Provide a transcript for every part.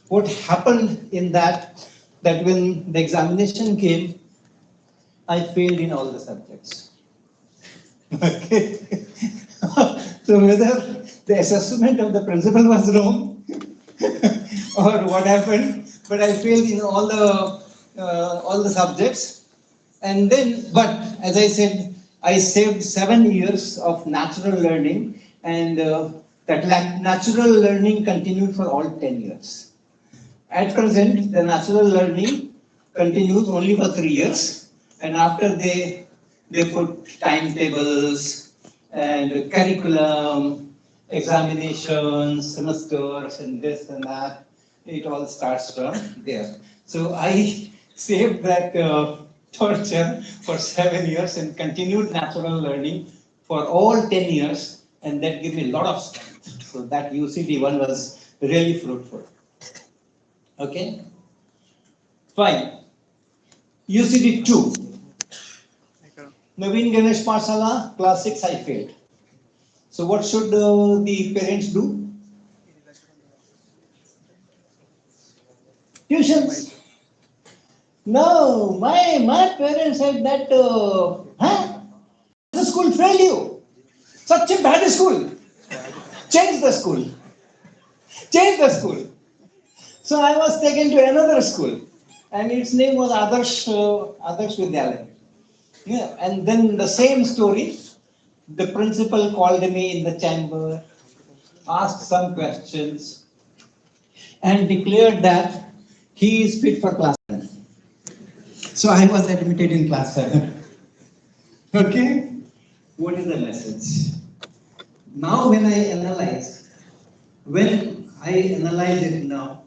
what happened in that when the examination came, I failed in all the subjects. Okay. So whether the assessment of the principal was wrong or what happened, but I failed in all the subjects. And then, but as I said, I saved 7 years of natural learning, and that natural learning continued for all 10 years. At present, the natural learning continues only for 3 years, and after they put timetables and curriculum, examinations, semesters, and this and that. It all starts from there. So I saved that torture for 7 years and continued natural learning for all 10 years, and that gave me a lot of strength. So that UCD one was really fruitful. Okay? Fine. UCD 2. Naveen Ganesh Parsala, class 6, I failed. So what should the parents do? Tuitions. No, my parents said that, the school failed you. Such a bad school. Change the school. Change the school. So I was taken to another school, and its name was Adarsh Vidyalaya. Yeah, and then the same story. The principal called me in the chamber, asked some questions, and declared that he is fit for class 7. So I was admitted in class 7. Okay? What is the message? Now when I analyze it now,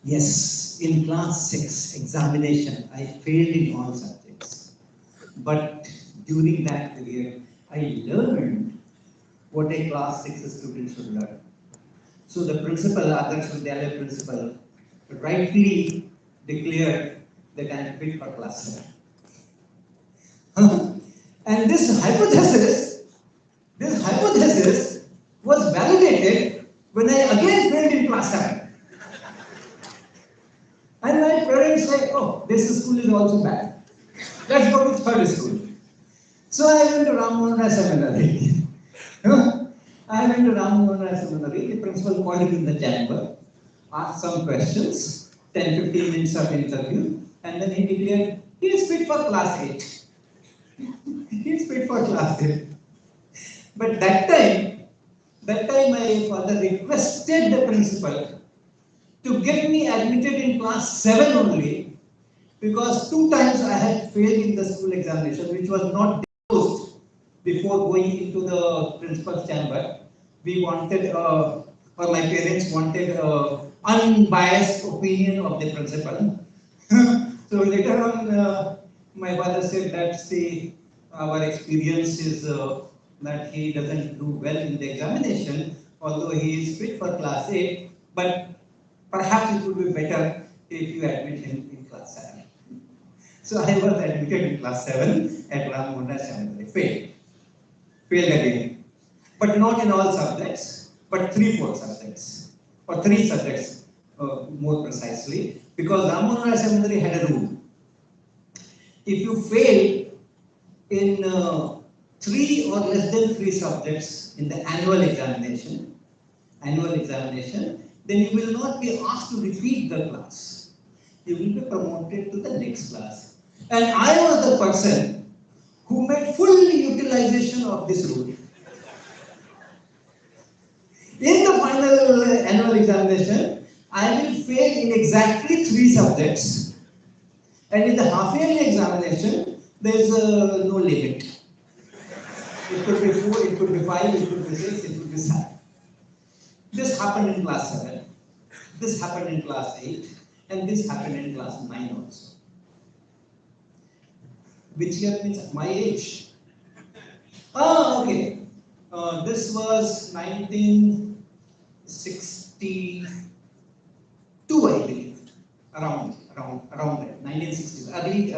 yes, in class 6 examination, I failed in all subjects. But during that period, I learned what a class 6 student should learn. So the principal, Adarsh Vidyalaya principal, rightly declared that I am fit for class 7. And this hypothesis was validated when I again failed in class 7. And my parents say, oh, this school is also bad. Let's go to third school. So I went to Rammohan Seminary. The principal called him in the chamber, asked some questions, 10-15 minutes of interview, and then he declared, he is fit for class 8. He is fit for class 8. But that time my father requested the principal to get me admitted in class 7 only, because 2 times I had failed in the school examination, which was not disclosed before going into the principal's chamber. We wanted, or my parents wanted, unbiased opinion of the principal. So later on, my father said that, see, our experience is that he doesn't do well in the examination, although he is fit for class 8, but perhaps it would be better if you admit him in class 7. So I was admitted in class 7 at Rammohan Seminary. Failed again. But not in all subjects, but 3-4 subjects, or 3 subjects more precisely, because Rammohan Seminary had a rule. If you fail in 3 or less than 3 subjects in the annual examination, then you will not be asked to repeat the class. You will be promoted to the next class. And I was the person who made full utilization of this rule. In the final annual examination, I will fail in exactly 3 subjects. And in the half-yearly examination, there is no limit. It could be 4, it could be 5, it could be 6, it could be 7. This happened in class 7, this happened in class 8, and this happened in class 9 also. Which year means my age? Okay. This was 1962, I believe. Around that, 1960s, early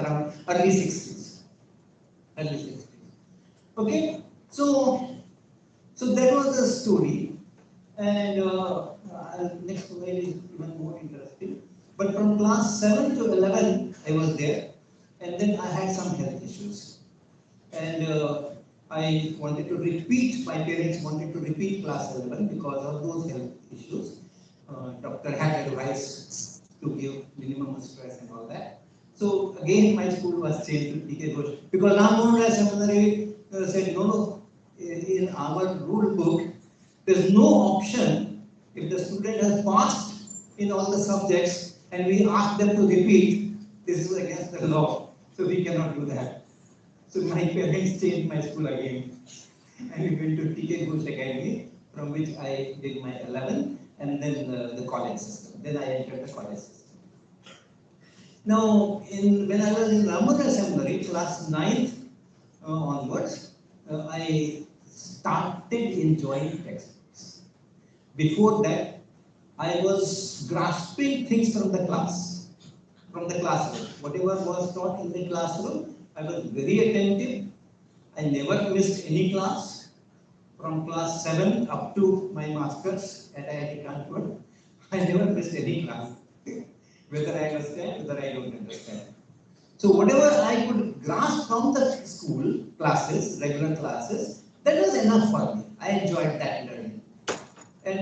60s. Okay, so that was the story. And next slide is even more interesting. But from class 7 to 11, I was there, and then I had some health issues. And I wanted to repeat, my parents wanted to repeat class 11 because of those health issues. Doctor had advice to give minimum stress and all that. So again, my school was changed to TK Ghosh because Rammohun Seminary said no, in our rule book, there's no option if the student has passed in all the subjects and we ask them to repeat, this is against the law. So we cannot do that. So my parents changed my school again. And we went to TK Ghosh Academy, from which I did my 11 and then the college system. Then I entered the college system. Now, when I was in Rammohun Seminary, class 9th onwards, I started enjoying textbooks. Before that, I was grasping things from the classroom. Whatever was taught in the classroom, I was very attentive. I never missed any class. From class 7 up to my masters at IIT Kanpur, I never missed any class. Whether I understand, whether I don't understand. So whatever I could grasp from the school classes, regular classes, that was enough for me. I enjoyed that learning. And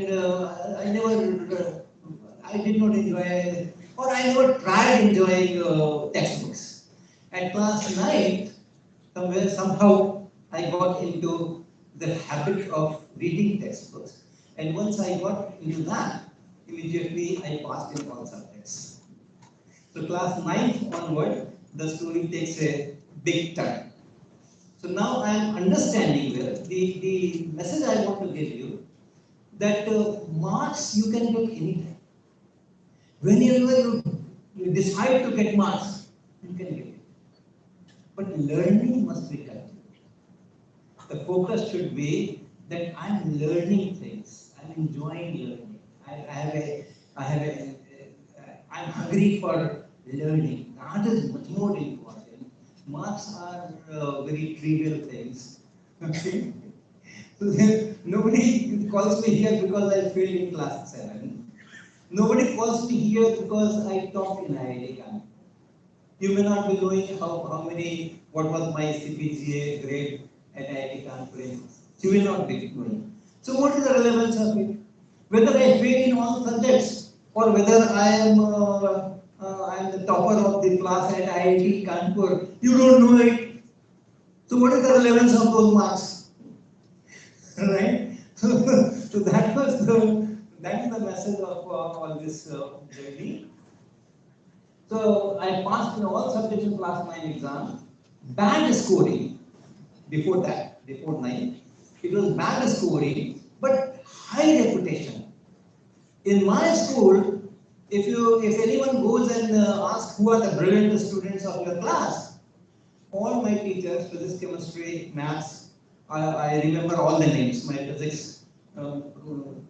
I did not enjoy, or I never tried enjoying textbooks. At class 9, somehow I got into the habit of reading textbooks. And once I got into that, immediately I passed in all subjects. So class 9th onward, the story takes a big turn. So now I am understanding the message I want to give you, that marks you can get anytime. Whenever you decide to get marks, you can get it. But learning must be continued. The focus should be that I'm learning things, I'm enjoying learning. I'm hungry for learning. That is much more important. Marks are very trivial things. Okay? So then nobody calls me here because I failed in class 7. Nobody calls me here because I topped in IIT Kanpur. You may not be knowing what was my CPGA grade at IIT Kanpur. You will not be knowing. So what is the relevance of it? Whether I fail in all subjects or whether I am the topper of the class at IIT Kanpur, you don't know it. So what is the relevance of those marks? Right? So that is the message of all this journey. So I passed in all subjects in class 9 exam. Bad scoring before 9. It was bad scoring, but high reputation. In my school, if anyone goes and asks who are the brilliant students of your class, all my teachers, physics, chemistry, maths, I remember all the names. My physics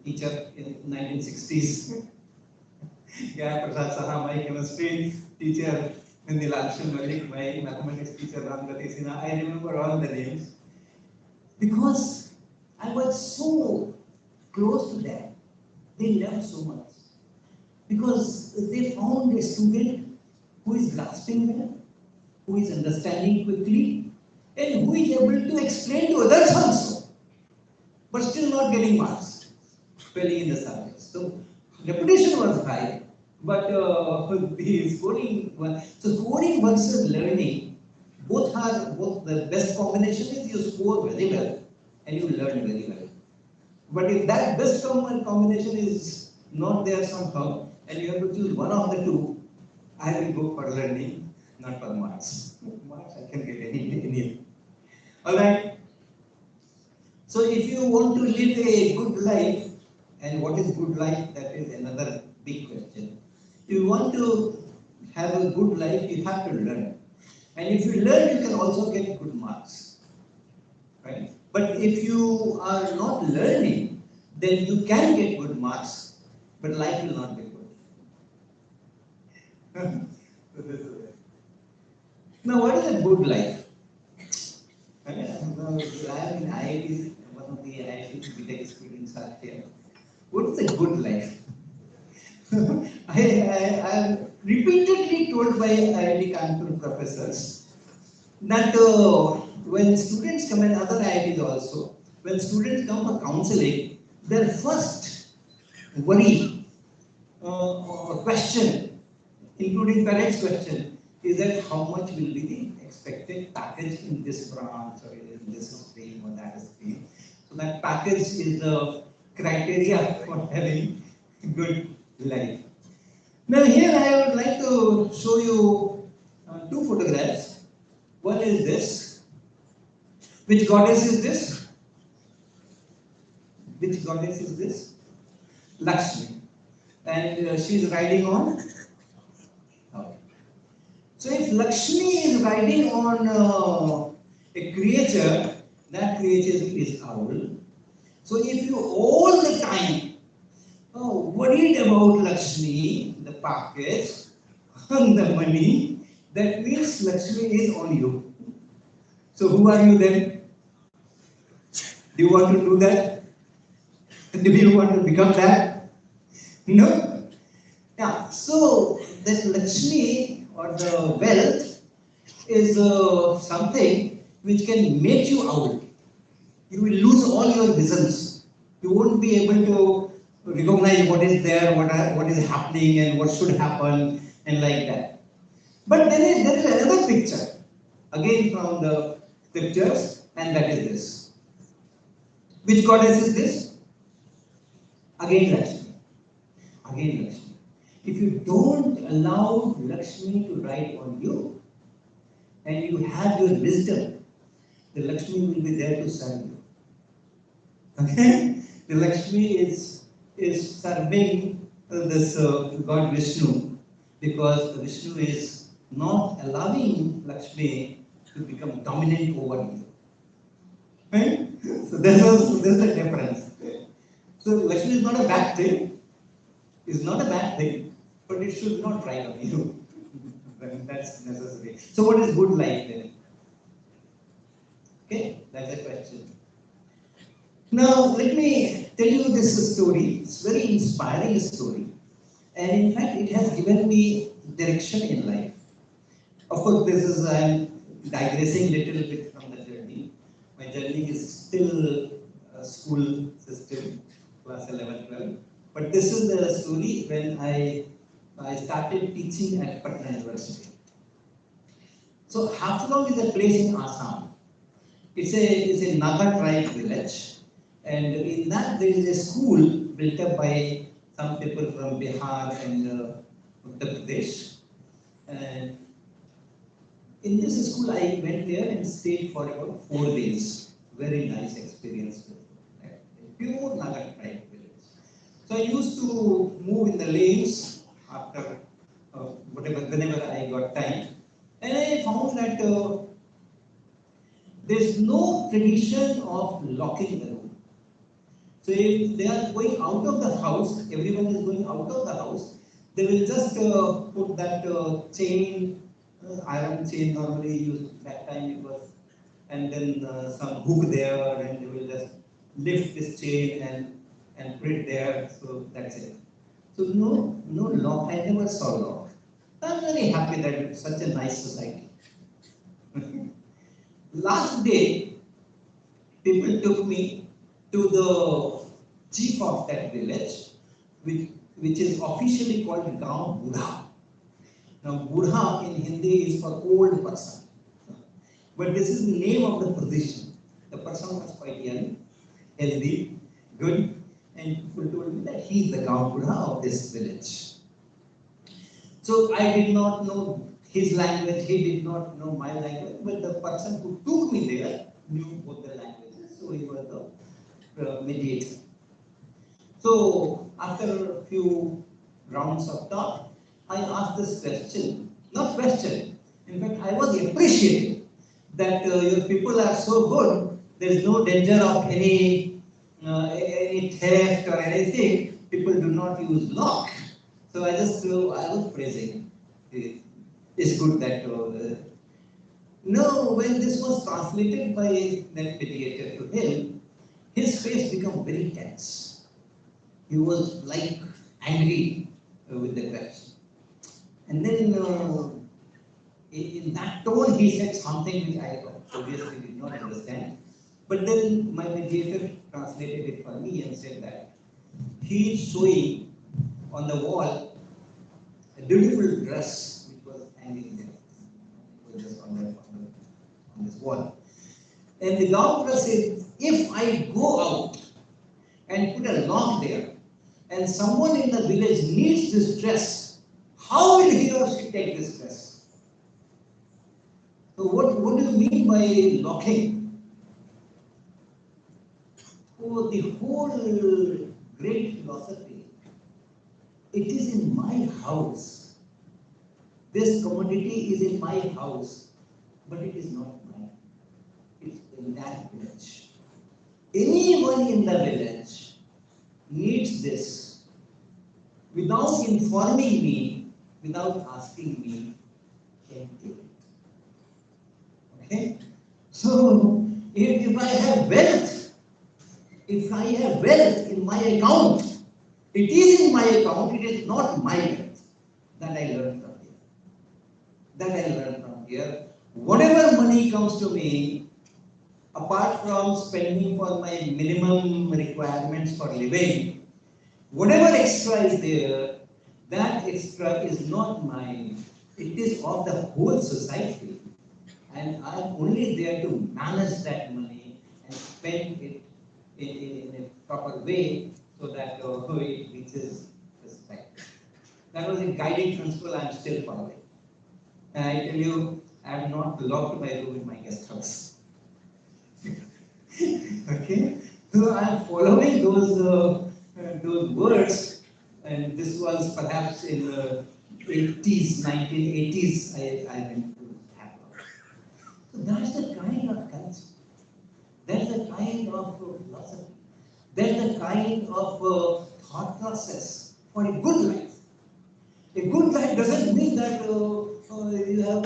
teacher in 1960s. Yeah, Prasad Saha, my chemistry teacher, Mindilal Malik, my mathematics teacher, Ramgati Sinha. I remember all the names because I was so close to them. They learned so much because they found a student who is grasping them, who is understanding quickly, and who is able to explain to others also, but still not getting marks, failing in the subject. So reputation was high, but the scoring one. So scoring versus learning, both the best combination is you score very well and you learn very well. But if that best combination is not there somehow, and you have to choose one of the two, I will go for learning, not for marks. Marks I can get any. All right. So if you want to live a good life, and what is good life? That is another big question. If you want to have a good life, you have to learn. And if you learn, you can also get good marks. Right? But if you are not learning, then you can get good marks, but life will not be good. So this is it. Now, what is a good life? I am in IIT, one of the IIT BTech students are here. What is a good life? I am repeatedly told by IIT Kanpur professors that when students come, and other IITs also, when students come for counseling, their first worry or question, including parents' question, is that how much will be the expected package in this branch or in this stream or that stream. So that package is the criteria for having good life. Now here I would like to show you two photographs. One is this. Which goddess is this? Which goddess is this? Lakshmi. And she is riding on. Okay. So if Lakshmi is riding on a creature, that creature is owl. So if you all the time worried about Lakshmi, the package, and the money, that means Lakshmi is on you. So who are you then? Do you want to do that? Do you want to become that? No? Yeah, so that Lakshmi or the wealth is something which can make you owl. You will lose all your visions. You won't be able to recognize what is there, what is happening, and what should happen, and like that. But then there is another picture, again from the scriptures, and that is this. Which goddess is this? Again Lakshmi. Again Lakshmi. If you don't allow Lakshmi to ride on you, and you have your wisdom, the Lakshmi will be there to serve you. Okay? The Lakshmi is serving this God Vishnu, because Vishnu is not allowing Lakshmi to become dominant over you. Right? So there's the difference. So Lakshmi is not a bad thing. It's not a bad thing, but it should not ride on you. That's necessary. So what is good life then? Okay, that's a question. Now let me tell you this story. It's a very inspiring story, and in fact it has given me direction in life. Of course, this is I'm digressing a little bit from the journey. My journey is still a school system, class 11, 12. But this is the story when I started teaching at Patna University. So Haflong is a place in Assam. It's a Naga tribe village, and in that there is a school built up by some people from Bihar and Uttar Pradesh. And in this school, I went there and stayed for about 4 days. Very nice experience. Pure Naga tribe village. So I used to move in the lanes after whenever I got time, and I found that there's no tradition of locking the room. So if they are going out of the house, everyone is going out of the house, they will just put that chain, iron chain normally used that time it was, and then some hook there, and they will just lift this chain and put it there. So that's it. So no lock. I never saw lock. I'm very happy that it's such a nice society. Last day, people took me to the chief of that village, which is officially called Gaon Budha. Now, Budha in Hindi is for old person. But this is the name of the position. The person was quite young, healthy, good, and people told me that he is the Gaon Budha of this village. So I did not know his language, he did not know my language, but the person who took me there knew both the languages, so he was the mediator. So after a few rounds of talk, I asked this question, not question, in fact I was appreciative that your people are so good, there is no danger of any theft or anything, people do not use lock. So I was praising. It's good that. No, when this was translated by that mediator to him, his face became very tense. He was like angry with the question. And then in that tone he said something which I obviously did not understand. But then my mediator translated it for me and said that he is showing on the wall a beautiful dress which was hanging there. It was just on this wall. And the doctor said, if I go out and put a lock there, and someone in the village needs this dress, how will he or she take this dress? So what do you mean by locking? Oh, the whole great philosophy, it is in my house. This commodity is in my house, but it is not mine. It's in that village. Anyone in the village needs this without informing me, without asking me, can take it. Okay? So, if I have wealth, in my account, it is in my account, it is not my wealth. That I learned from here. Whatever money comes to me, apart from spending for my minimum requirements for living, whatever extra is there, that extra is not mine. It is of the whole society. And I am only there to manage that money and spend it in a proper way so that it reaches respect. That was a guiding principle I am still following. And I tell you, I have not locked my room in my guest house. Okay, so I am following those words, and this was perhaps in the 80s, 1980s. I went to Apple. So that's the kind of culture. That's the kind of philosophy. That's the kind of thought process for a good life. A good life doesn't mean that you have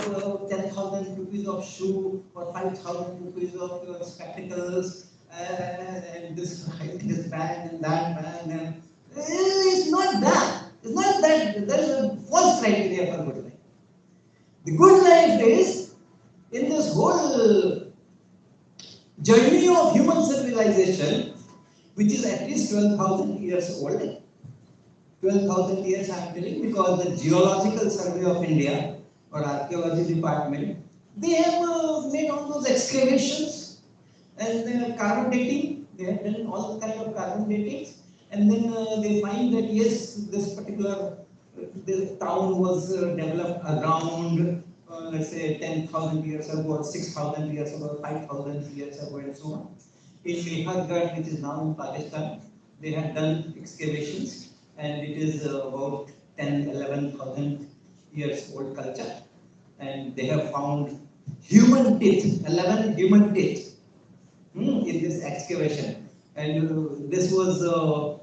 10,000 rupees of shoe or 5,000 rupees of spectacles and this band and that band. And it's not that. It's not that. There is a false criteria for good life. The good life is in this whole journey of human civilization, which is at least 12,000 years old. 12,000 years I am telling because the Geological Survey of India or Archaeology Department, they have made all those excavations and carbon dating. They have done all kind of carbon datings, and then they find that yes, this particular this town was developed around let's say 10,000 years ago, or 6,000 years ago, 5,000 years ago, and so on. In Mehergarh, which is now in Pakistan, they have done excavations, and it is about 11,000 years old culture, and they have found human teeth, 11 human teeth in this excavation. And this was a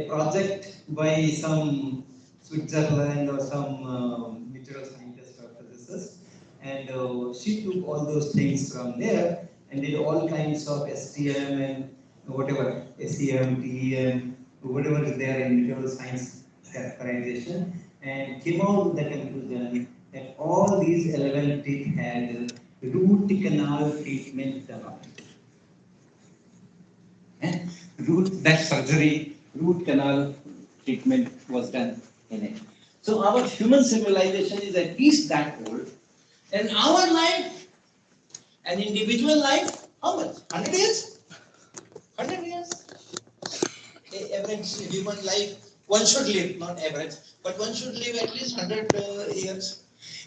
project by some Switzerland or some material scientist or physicist, and she took all those things from there and did all kinds of STM and whatever, SEM, TEM, whatever is there in material science characterization, and came out with the conclusion that all these 11 teeth had root canal treatment done on it. That surgery, root canal treatment was done in it. So our human civilization is at least that old, and our life, an individual life, how much? 100 years? 100 years? Average human life, one should live, not average, but one should live at least 100 years.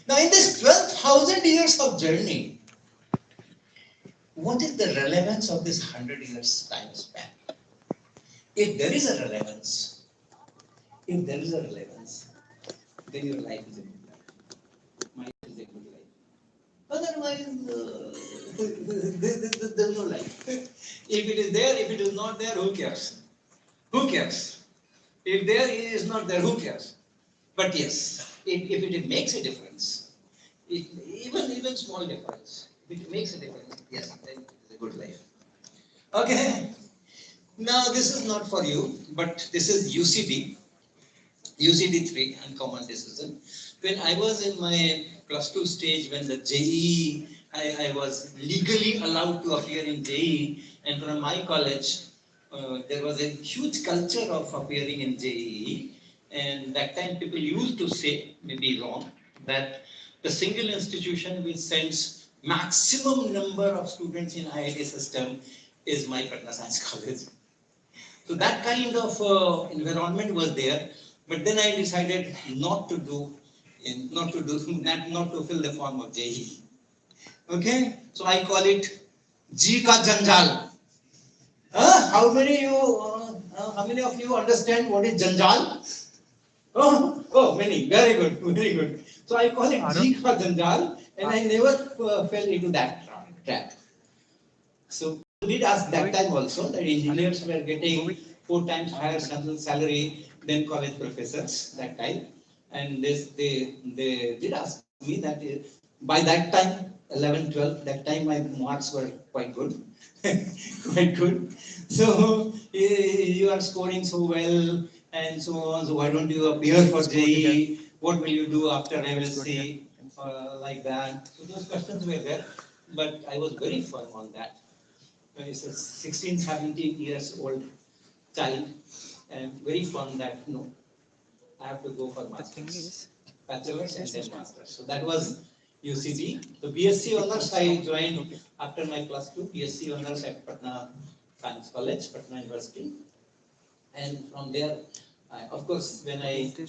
Now in this 12,000 years of journey, what is the relevance of this 100 years time span? If there is a relevance, then your life is a good life. My life is a good life. Otherwise, there's no life. If it is there, if it is not there, who cares? Who cares? If there is not there, who cares? But yes, if it makes a difference, even small difference, if it makes a difference, yes, then it is a good life. Okay. Now this is not for you, but this is UCD, UCD 3, uncommon decision. When I was in my +2 stage, when the JEE, I was legally allowed to appear in JEE, and from my college, there was a huge culture of appearing in JEE, and that time people used to say, maybe wrong, that the single institution which sends maximum number of students in IIT system is my Patna Science College. So that kind of environment was there, but then I decided not to do, not to fill the form of JEE. Okay, so I call it G ka janjal. How many of you understand what is janjal? Many. Very good, very good. So I call it G ka janjal, and I never fell into that trap. So we did ask that time also that engineers were getting 4 times higher salary than college professors that time, and they did ask me that by that time 11, 12, that time my marks were quite good, quite good. So you are scoring so well and so on. So why don't you appear for JEE? What will you do after MSc? Like that. So those questions were there, but I was very firm on that. It's a 16, 17 years old child, and very firm that no, I have to go for masters, bachelor's and then masters. So that was UCD. The BSc honors I joined after my +2, BSc honors at Patna Science College, Patna University, and from there, of course, when I so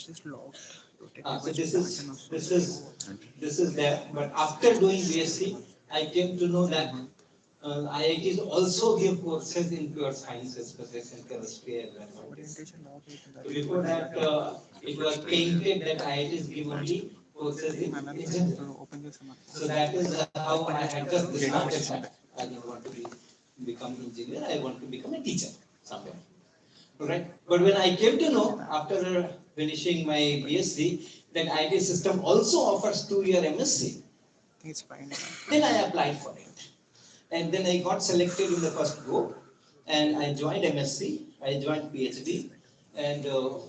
this is there. But after doing BSc, I came to know that IITs also give courses in pure sciences, physics and chemistry and mathematics. So before that, it was painted that IITs give only courses in engineering. So that is how I had just decided that I don't want to become engineer. I want to become a teacher somewhere. Right? But when I came to know after finishing my BSc that IT system also offers 2-year MSc, then I applied for it. And then I got selected in the first go, and I joined MSc, I joined PhD, and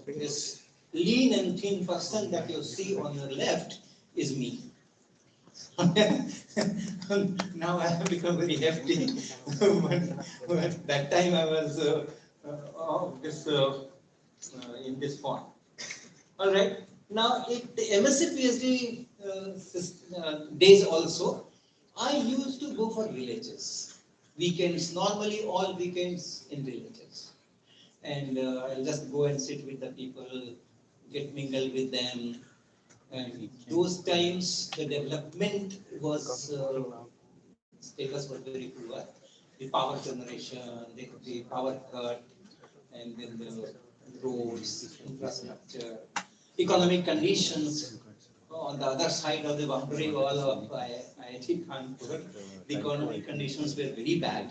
this lean and thin person that you see on your left is me. Now I have become very hefty, but that time I was in this form. All right. Now, the MSc PhD days also, I used to go for villages. Weekends, normally all weekends in villages. And I'll just go and sit with the people, get mingled with them. And those times, the development was, status was very poor. The power generation, the power cut, and then the roads, infrastructure, economic conditions. On the other side of the boundary wall of IIT Kanpur, the economic conditions were very bad,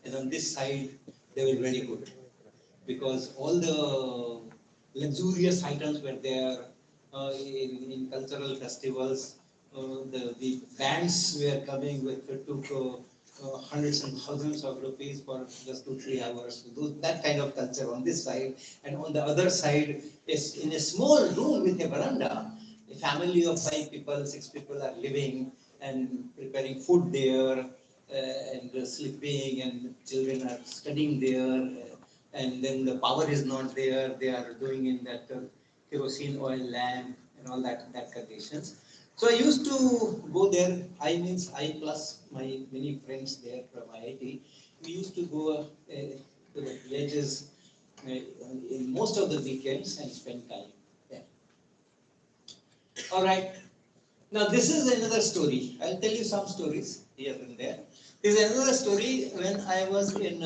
and on this side they were very good because all the luxurious items were there in cultural festivals. The bands were coming with took hundreds and thousands of rupees for just 2-3 hours. That kind of culture on this side, and on the other side is in a small room with a veranda. A family of 5 people, 6 people are living and preparing food there, and sleeping, and children are studying there. And then the power is not there. They are doing in that kerosene oil lamp and all that conditions. So I used to go there. I means I plus my many friends there from IIT. We used to go to the villages in most of the weekends and spend time there. All right. Now this is another story. I'll tell you some stories here and there. This is another story when I was in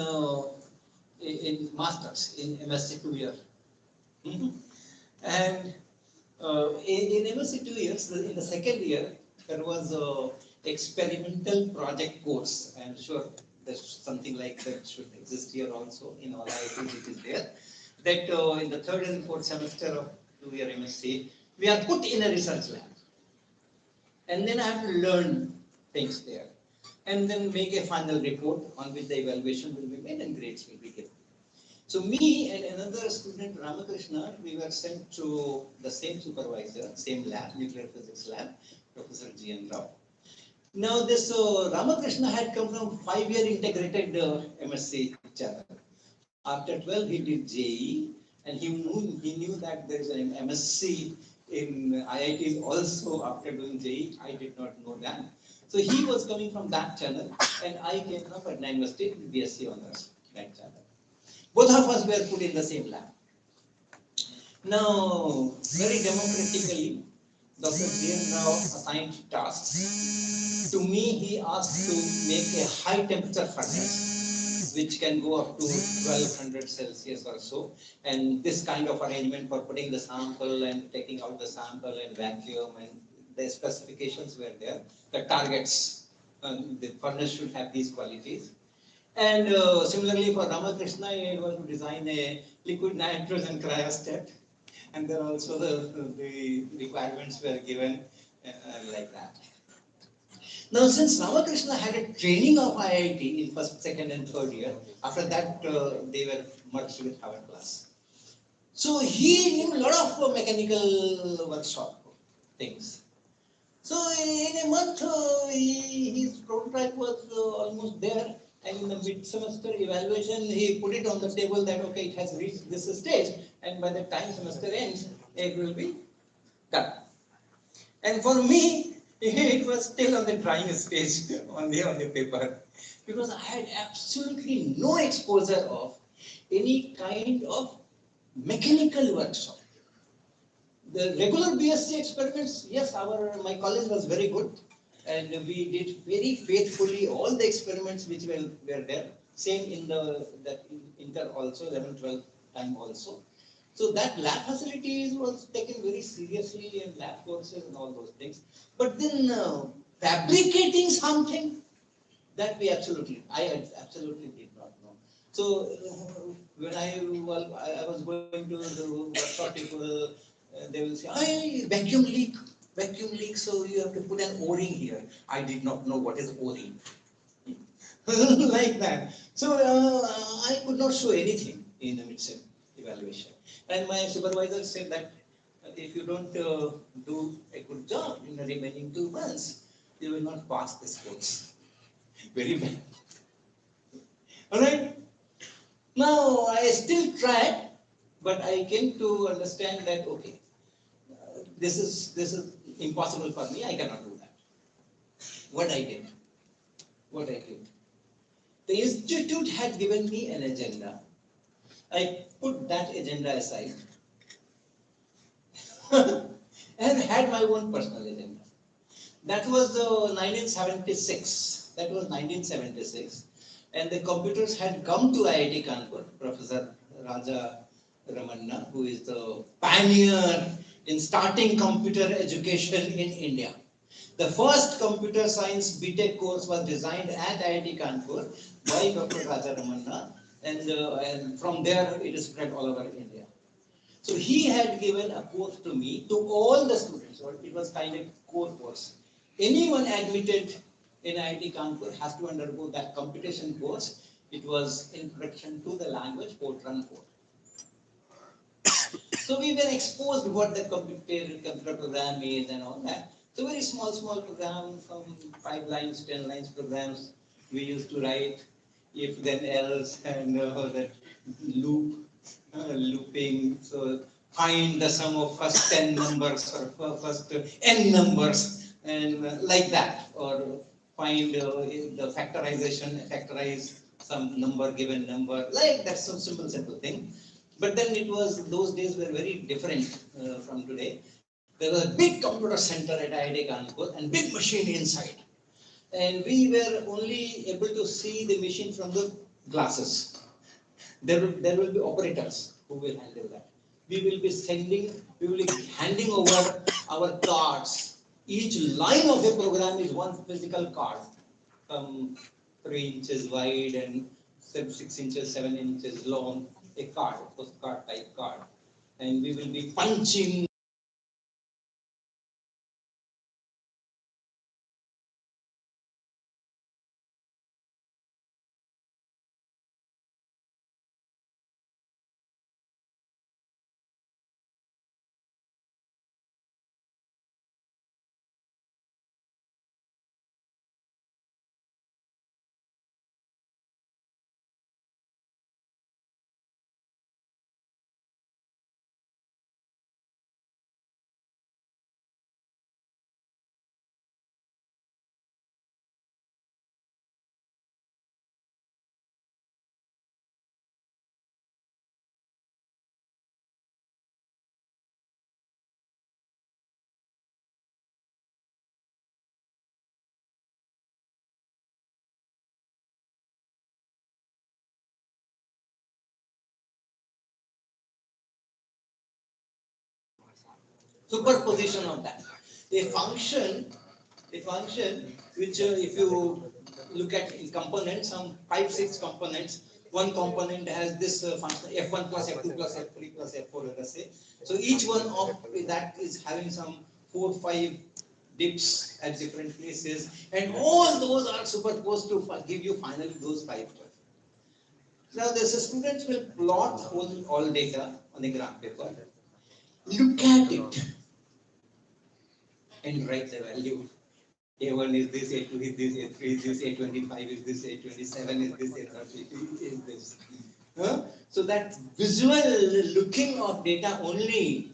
masters in MSc 2 year. And in MSc 2 years, in the second year, there was a experimental project course. I'm sure there's something like that should exist here also in all IITs. It is there. That in the third and fourth semester of 2 year MSc, we are put in a research lab, and then I have to learn things there, and then make a final report on which the evaluation will be made and grades will be given. So me and another student, Ramakrishna, we were sent to the same supervisor, same lab, nuclear physics lab, Professor G.N. Rao. Now this Ramakrishna had come from 5-year integrated MSc channel. After 12, he did JE, and he knew that there is an MSc in IITs also after doing JE. I did not know that. So he was coming from that channel, and I came from Patna University with BSc honors, that channel. Both of us were put in the same lab. Now, very democratically, Dr. G.N. Rao assigned tasks. To me, he asked to make a high temperature furnace, which can go up to 1200 Celsius or so. And this kind of arrangement for putting the sample and taking out the sample and vacuum, and the specifications were there. The targets, the furnace should have these qualities. And similarly for Ramakrishna, he was to design a liquid nitrogen cryostat. And then also the requirements were given like that. Now, since Ramakrishna had a training of IIT in first, second, and third year, after that they were merged with Harvard class. So he knew a lot of mechanical workshop things. So in a month, his prototype was almost there. And in the mid-semester evaluation, he put it on the table that, okay, it has reached this stage, and by the time semester ends, it will be done. And for me, it was still on the drawing stage on the paper, because I had absolutely no exposure of any kind of mechanical workshop. The regular BSc experiments, yes, my college was very good. And we did very faithfully all the experiments which were there. Same in the inter also, 11, 12 time also. So that lab facilities was taken very seriously, and lab courses and all those things. But then fabricating something, that I absolutely did not know. So when I was going to the workshop, people they will say, "Hey, vacuum leak, so you have to put an O-ring here." I did not know what is O-ring. Like that. So I could not show anything in the midterm evaluation. And my supervisor said that if you don't do a good job in the remaining 2 months, you will not pass this course. Very bad. Alright? Now I still tried, but I came to understand that, okay, this is impossible for me, I cannot do that. What I did, the institute had given me an agenda. I put that agenda aside and had my own personal agenda. That was 1976. That was 1976. And the computers had come to IIT Kanpur. Professor Raja Ramanna, who is the pioneer in starting computer education in India. The first computer science BTech course was designed at IIT Kanpur by Dr. Raja Ramanna, and from there it is spread all over India. So he had given a course to me, to all the students, or it was kind of core course. Anyone admitted in IIT Kanpur has to undergo that computation course. It was introduction to the language, Fortran code. So we were exposed what the computer program is and all that. So very small program, from 5 lines, 10 lines programs we used to write, if then else, and that looping. So find the sum of first 10 numbers or first n numbers, and like that, or find the factorize some number, given number, like that, some simple thing. But then it was, those days were very different from today. There was a big computer center at IIT Kanpur and big machine inside. And we were only able to see the machine from the glasses. There will be operators who will handle that. We will be handing over our cards. Each line of a program is one physical card, 3 inches wide and 6 inches, 7 inches long, a card, postcard type card. And we will be punching superposition of that. A function which if you look at in components, some 5-6 components, one component has this function f1 plus f2 plus f3 plus f4, let us say. So each one of that is having some 4-5 dips at different places, and all those are superposed to give you finally those 5. Now the students will plot all data on a graph paper, look at it, and write the value. A1 is this, A2 is this, A3 is this, A25 is this, A27 is this, A30 is this. So that visual looking of data only,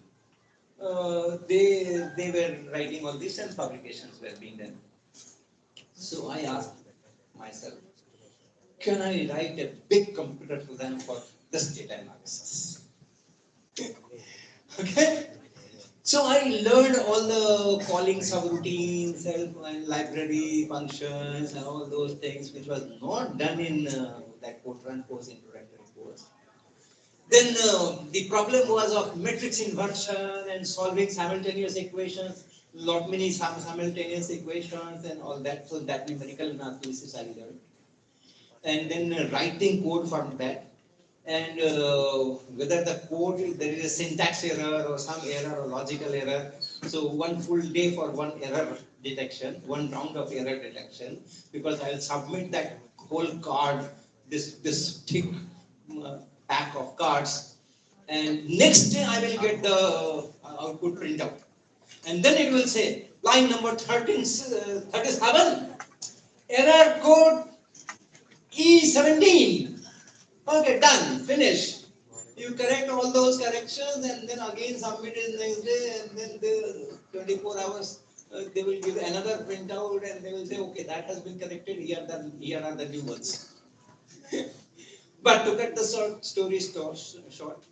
they were writing all this and publications were being done. So I asked myself, can I write a big computer program for this data analysis? Okay. So I learned all the calling subroutines and library functions and all those things, which was not done in that Fortran course, introductory course. Then the problem was of matrix inversion and solving simultaneous equations, many simultaneous equations and all that. So that numerical analysis I learned. And then writing code from that. And whether the code, there is a syntax error or some error or logical error. So one full day for one error detection, one round of error detection, because I will submit that whole card, this thick pack of cards, and next day I will get the output printout. And then it will say, line number 37, error code E17. Okay, done, finish. You correct all those corrections and then again submit it next day, and then the 24 hours they will give another printout and they will say, okay, that has been corrected, here are the new ones. But to cut the story short,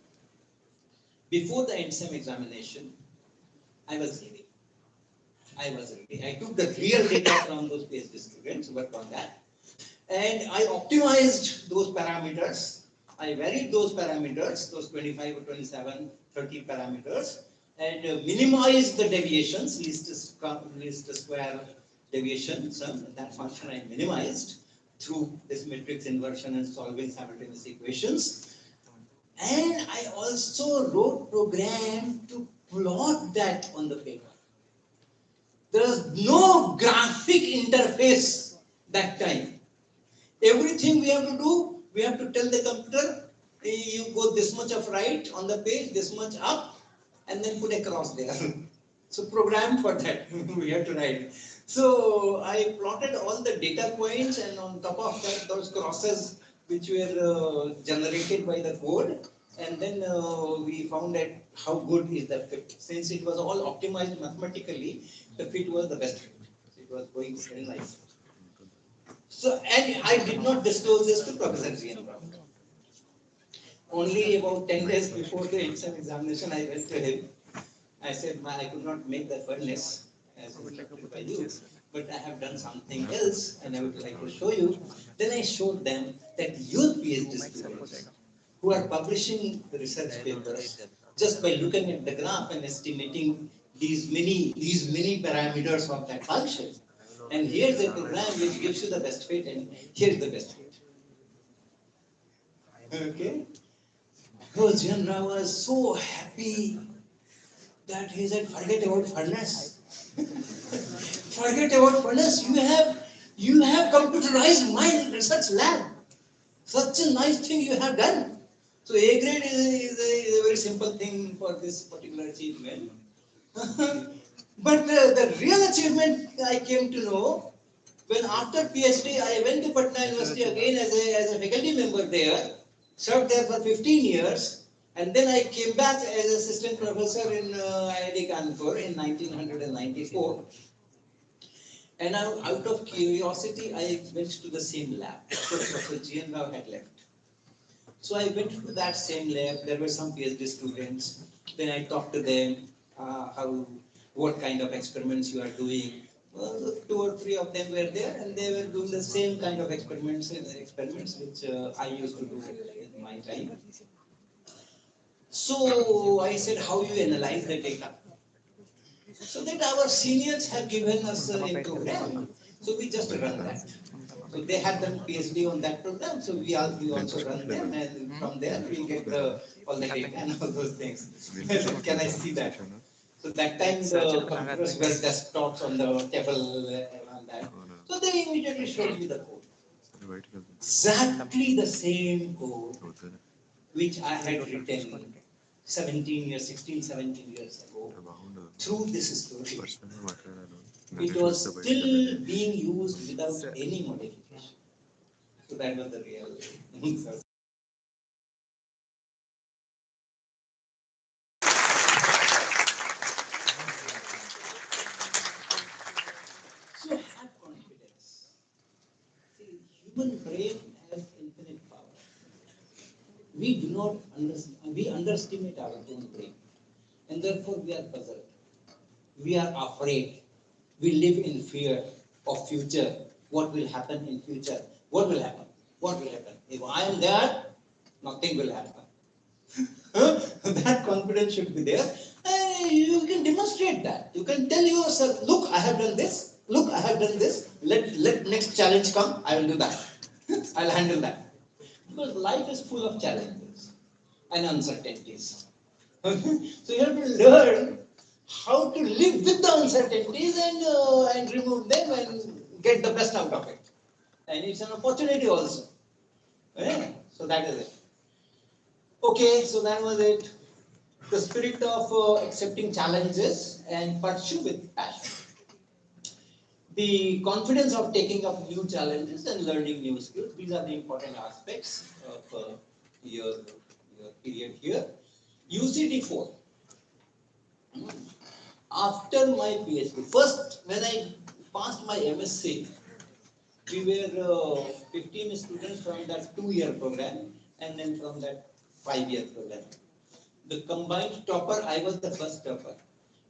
before the end sem examination, I was ready. I took the real data from those PhD students, worked on that. And I optimized those parameters. I varied those parameters, those 25 or 27, 30 parameters, and minimized the deviations, least square deviations. That function I minimized through this matrix inversion and solving simultaneous equations. And I also wrote program to plot that on the paper. There was no graphic interface that time. Everything we have to do, we have to tell the computer, you go this much of right on the page, this much up, and then put a cross there. So program for that, we have to write. So I plotted all the data points, and on top of that, those crosses which were generated by the code, and then we found out how good is the fit. Since it was all optimized mathematically, the fit was the best fit. It was going very nice. So, and I did not disclose this to Professor Verma. Only about 10 days before the exam examination, I went to him. I said, I could not make the furnace as instructed by you, but I have done something else and I would like to show you. Then I showed them that your PhD students who are publishing the research papers, just by looking at the graph and estimating these many parameters of that function, and here's a program which gives you the best fit, and here's the best fit. Okay? Oh, Jindra was so happy that he said, forget about furnace. Forget about furnace. You have computerized my research lab. Such a nice thing you have done. So A grade is a very simple thing for this particular achievement. But the real achievement I came to know when after PhD I went to Patna University again as a faculty member there, served there for 15 years, and then I came back as assistant professor in IIT Kanpur in 1994. And out of curiosity, I went to the same lab. Professor G. N. Rao had left. So I went to that same lab. There were some PhD students. Then I talked to them, what kind of experiments you are doing. Well, 2 or 3 of them were there, and they were doing the same kind of experiments which I used to do in my time. So I said, how you analyze the data? So that our seniors have given us a program, so we just run that. So they have done PhD on that program, so we also run them, and from there we get all the data and all those things. Can I see that? So that time the computers were desktops on the table and that. So they immediately showed me the code. Exactly the same code which I had written 17 years, 16, 17 years ago through this story. It was still being used without any modification. So that was the real answer. So have confidence. See, human brain has infinite power. We do not understand, we underestimate our own brain, and therefore we are puzzled. We are afraid. We live in fear of future. What will happen in future? What will happen? What will happen? If I am there, nothing will happen. That confidence should be there. And you can demonstrate that. You can tell yourself, look, I have done this. Look, I have done this. Let next challenge come. I will do that. I'll handle that. Because life is full of challenges and uncertainties. So you have to learn how to live with the uncertainties and remove them and get the best out of it. And it's an opportunity also. Yeah? So that is it. Okay, so that was it. The spirit of accepting challenges and pursue with passion. The confidence of taking up new challenges and learning new skills. These are the important aspects of your period here. UCD4. After my PhD, first when I passed my MSc, we were 15 students from that 2-year program and then from that 5-year program. The combined topper, I was the first topper.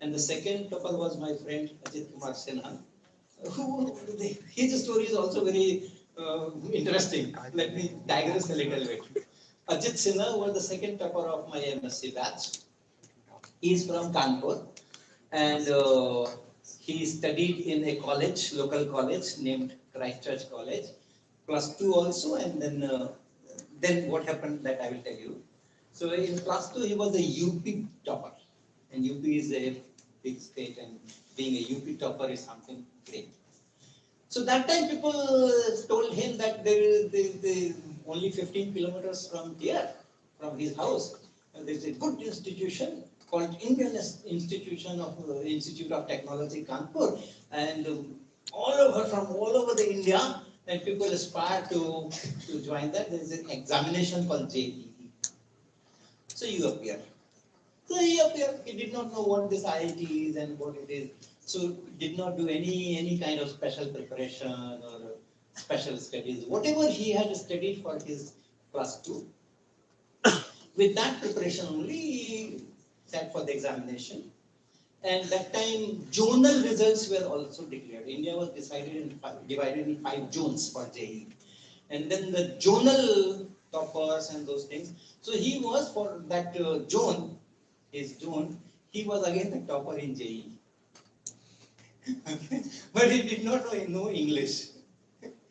And the second topper was my friend Ajit Kumar Sinha, who his story is also very interesting. Let me digress a little bit. Ajit Sinha was the second topper of my MSc batch. He is from Kanpur, and he studied in a college, local college named Christ Church College, +2 also, and then what happened that I will tell you. So in +2 he was a UP topper, and UP is a big state, and being a UP topper is something great. So that time people told him that there only 15 kilometers from here, from his house, there is a good institution called Indian Institute of Technology, Kanpur, and from all over the India, and people aspire to join that. There is an examination called JEE. So you appear. So he appeared. He did not know what this IIT is and what it is. So did not do any kind of special preparation or special studies. Whatever he had studied for his +2, with that preparation only he sat for the examination. And that time zonal results were also declared. India was divided in 5 zones for JEE. And then the zonal toppers and those things. So he was for that zone, his zone, he was again the topper in JEE. Okay. But he did not know English.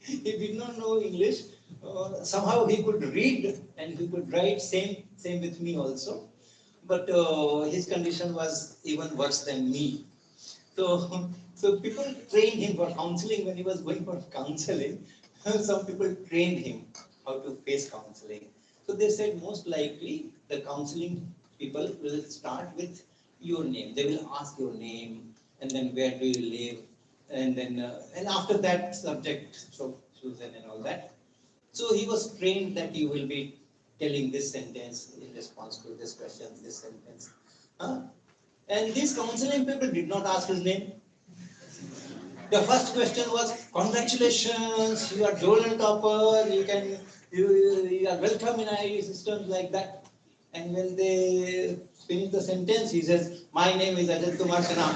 He did not know English. Somehow he could read and he could write, same with me also. But his condition was even worse than me. So people trained him for counseling. When he was going for counseling, some people trained him how to face counseling. So they said most likely the counseling people will start with your name. They will ask your name, and then where do you live, and then and after that subject, so chosen and all that. So he was trained that you will be telling this sentence in response to this question, this sentence. And these counseling people did not ask his name. The first question was, congratulations, you are Joel topper, you are welcome in IIT systems, like that. And when they finish the sentence, he says, my name is Ajit Kumar Sinha.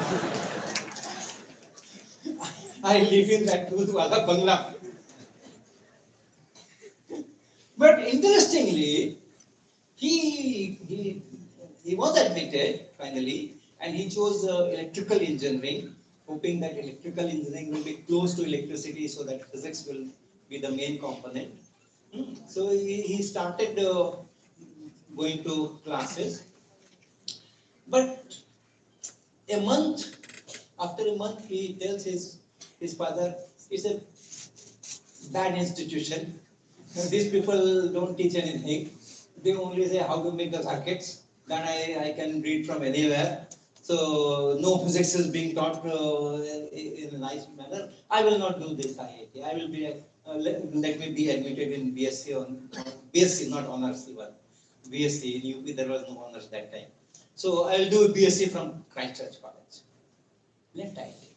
I live in that Wala Bangla. But interestingly, he was admitted finally, and he chose electrical engineering, hoping that electrical engineering will be close to electricity so that physics will be the main component. So he started going to classes, but a month, after a month, he tells his father, it's a bad institution. These people don't teach anything. They only say how to make the circuits. That I can read from anywhere. So no physics is being taught in a nice manner. I will not do this IIT. I will be let me be admitted in BSc on BSc, not honors even. BSc in UP there was no honors that time. So I will do BSc from Christchurch College. Left IIT.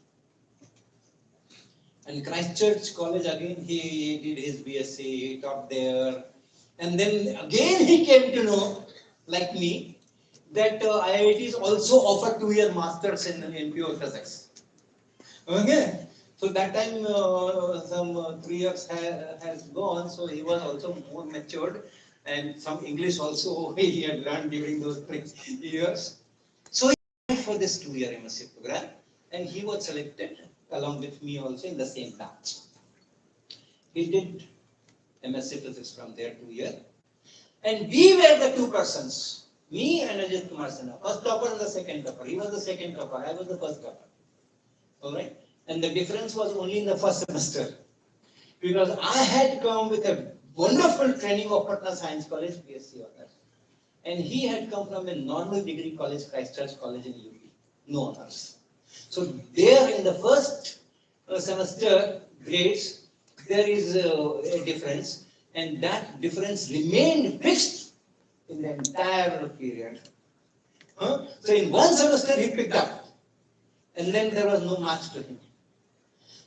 And Christchurch College again he did his BSc, he taught there. And then again he came to know, like me, that IITs also offer 2-year masters in pure physics. Okay, so that time some 3 years has gone, so he was also more matured, and some English also he had learned during those 3 years. So he went for this 2-year MSc program, and he was selected along with me also in the same batch. He did MSc physics from there 2 years, and we were the two persons. Me and Ajit Kumar Sinha, first topper and the second topper. He was the second topper, I was the first topper. Alright? And the difference was only in the first semester. Because I had come with a wonderful training of Patna Science College, BSc honors. And he had come from a normal degree college, Christchurch College in UP, no honors. So there in the first semester grades, there is a difference, and that difference remained fixed in the entire period. So in one semester he picked up, and then there was no match to him.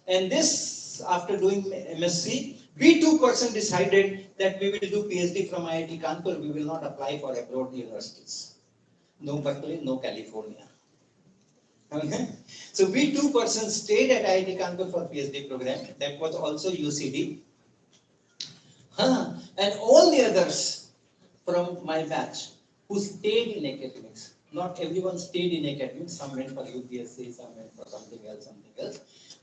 And this, after doing MSc, we 2% decided that we will do PhD from IIT Kanpur. We will not apply for abroad universities. No Berkeley, no California. Okay? So we 2% stayed at IIT Kanpur for PhD program. That was also UCD. And all the others from my batch who stayed in academics. Not everyone stayed in academics. Some went for UPSC, some went for something else.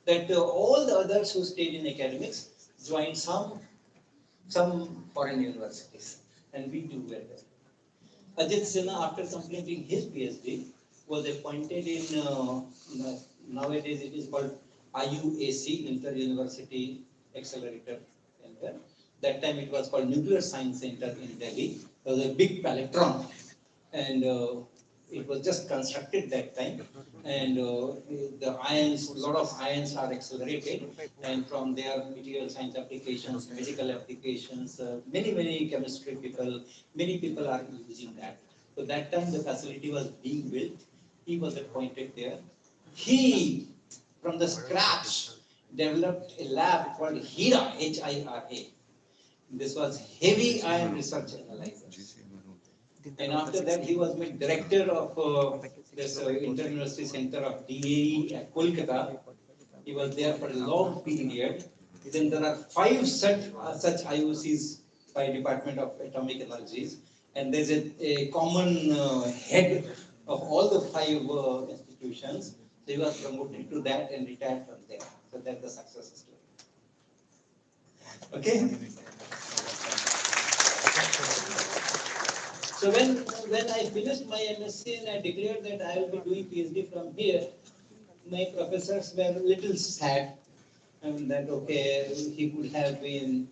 That all the others who stayed in academics joined some foreign universities, and we too were there. Ajit Sinha, after completing his PhD, was appointed in nowadays it is called IUAC, Inter University Accelerator Center. That time it was called Nuclear Science Center in Delhi. It was a big palletron, and it was just constructed that time. And the ions, a lot of ions are accelerated, and from there, material science applications, medical applications, many chemistry people, many people are using that. So that time the facility was being built. He was appointed there. He, from the scratch, developed a lab called HIRA, H-I-R-A. This was heavy ion research analyzers. And after that, he was made director of this Inter-University Center of DAE at Kolkata. He was there for a long period. Then there are 5 such IOCs by Department of Atomic Energies. And there's a common head of all the 5 institutions. So he was promoted to that and retired from there. So that's the success story. Okay? So when I finished my MSc and I declared that I will be doing PhD from here, my professors were a little sad, and that okay, he could have been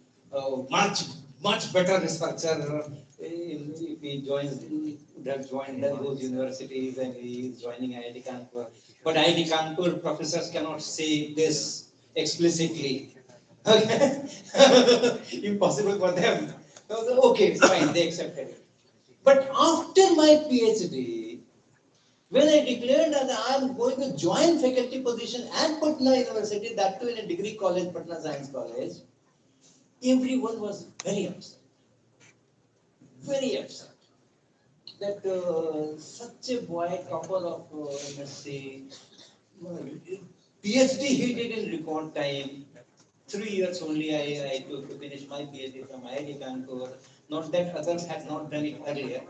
much better researcher if he would have joined those universities, and he is joining IIT Kanpur. But IIT Kanpur professors cannot say this explicitly. Okay, impossible for them. So, okay, fine, they accepted it. But after my PhD, when I declared that I am going to join faculty position at Patna University, that too in a degree college, Patna Science College, everyone was very upset. Very upset. That such a boy, topper of MSc, PhD he did in record time. 3 years only I took to finish my PhD from IIT Kanpur. Not that others had not done it earlier.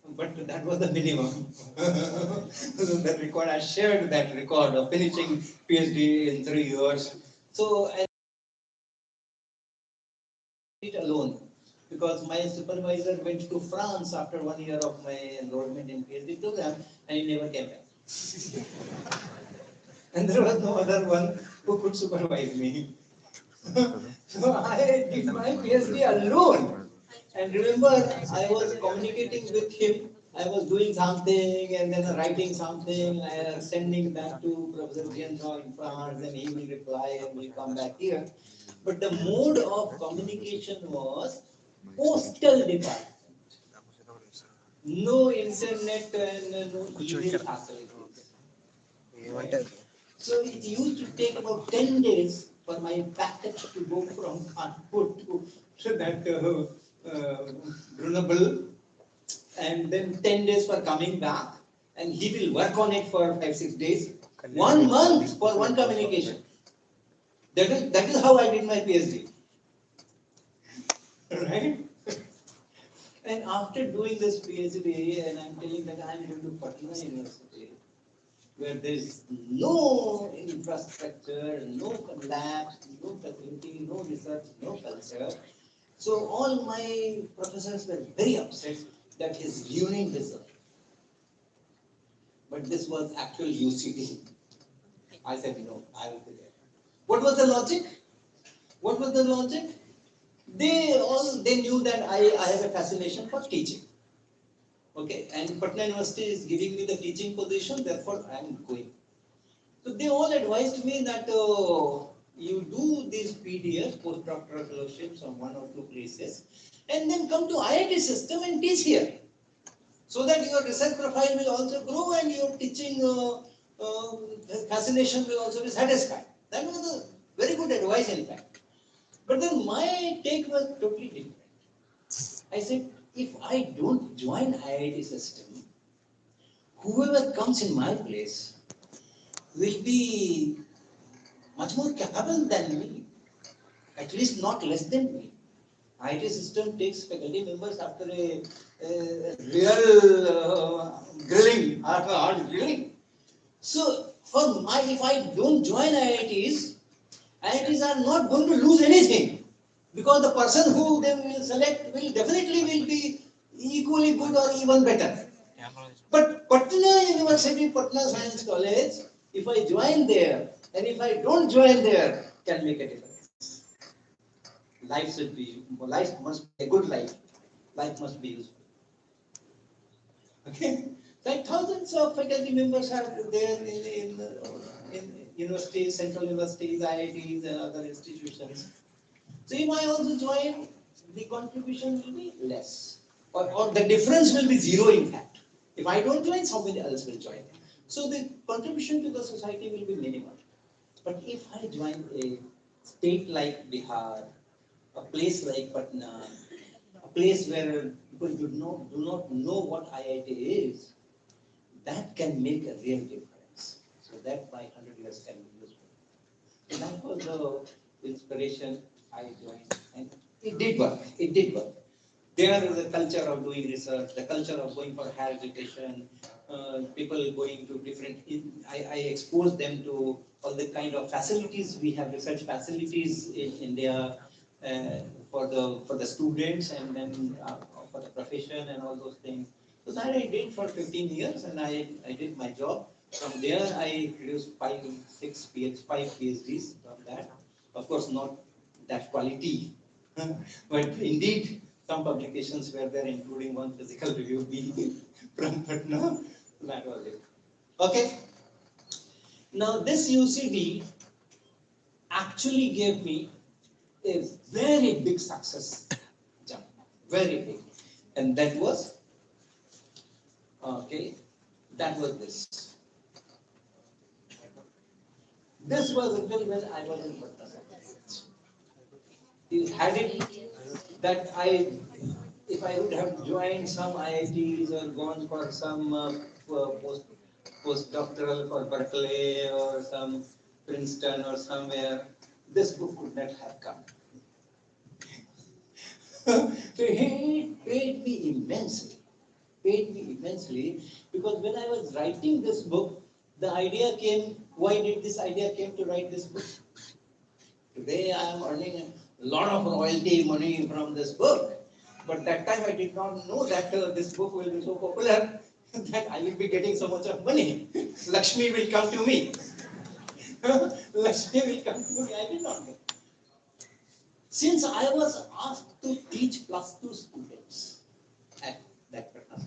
but that was the minimum. That record, I shared that record of finishing PhD in 3 years. So I did it alone because my supervisor went to France after 1 year of my enrollment in PhD program and he never came back. And there was no other one who could supervise me. So I did my PhD alone. And remember, I was communicating with him. I was doing something and then writing something, sending that to Professor Jianzhou in France, and he will reply and will come back here. But the mode of communication was postal department. No internet and no email facilities. Right? So it used to take about 10 days for my package to go from Kanpur to that Grenoble, and then 10 days for coming back, and he will work on it for 5-6 days. 1 month for one communication. That is how I did my PhD. Right? And after doing this PhD, and I'm telling that I'm going to Patna University, where there's no infrastructure, no labs, no facility, no research, no culture. So all my professors were very upset that he's ruining his life. But this was actual UCD. I said, no, I will be there. What was the logic? What was the logic? They knew that I have a fascination for teaching. Okay, and Patna University is giving me the teaching position, therefore I am going. So they all advised me that you do these PDFs, postdoctoral fellowships on 1 or 2 places, and then come to IIT system and teach here. So that your research profile will also grow and your teaching fascination will also be satisfied. That was a very good advice in fact. But then my take was totally different. I said, if I don't join IIT system, whoever comes in my place will be much more capable than me, at least not less than me. IIT system takes faculty members after a real grilling, hard grilling. So, if I don't join IITs, IITs are not going to lose anything because the person who they will select will definitely be equally good or even better. But Patna University, Patna Science College, if I join there and if I don't join there, can make a difference. Life must be a good life. Life must be useful. Okay, like thousands of faculty members are there in universities, central universities, IITs, and other institutions. So if I also join, the contribution will be less, or the difference will be zero. In fact, if I don't join, somebody else will join. So the contribution to the society will be minimal. But if I join a state like Bihar, a place like Patna, a place where people do not know what IIT is, that can make a real difference. So that my 100 years can be useful. So that was the inspiration I joined, and it did work. It did work. There is a culture of doing research, the culture of going for higher education, people going to different. I expose them to all the kind of facilities. We have research facilities in India for the students, and then for the profession and all those things. So that I did for 15 years, and I did my job. From there, I produced 5 PhDs from that. Of course, not that quality, but indeed, some publications were there, including one physical review being from Patna. That was it. Okay. Now, this UCD actually gave me a very big success jump, very big, and that was okay. That was this. This was until when I was in Patna. You had it that if I would have joined some IITs or gone for some postdoctoral for Berkeley or some Princeton or somewhere, this book could not have come. So he paid me immensely. paid me immensely, because when I was writing this book, the idea came, why did this idea came to write this book? Today I am earning a lot of royalty money from this book, but that time I did not know that this book will be so popular that I will be getting so much of money. Lakshmi will come to me. Lakshmi will come to me, I did not know. Since I was asked to teach +2 students at that time,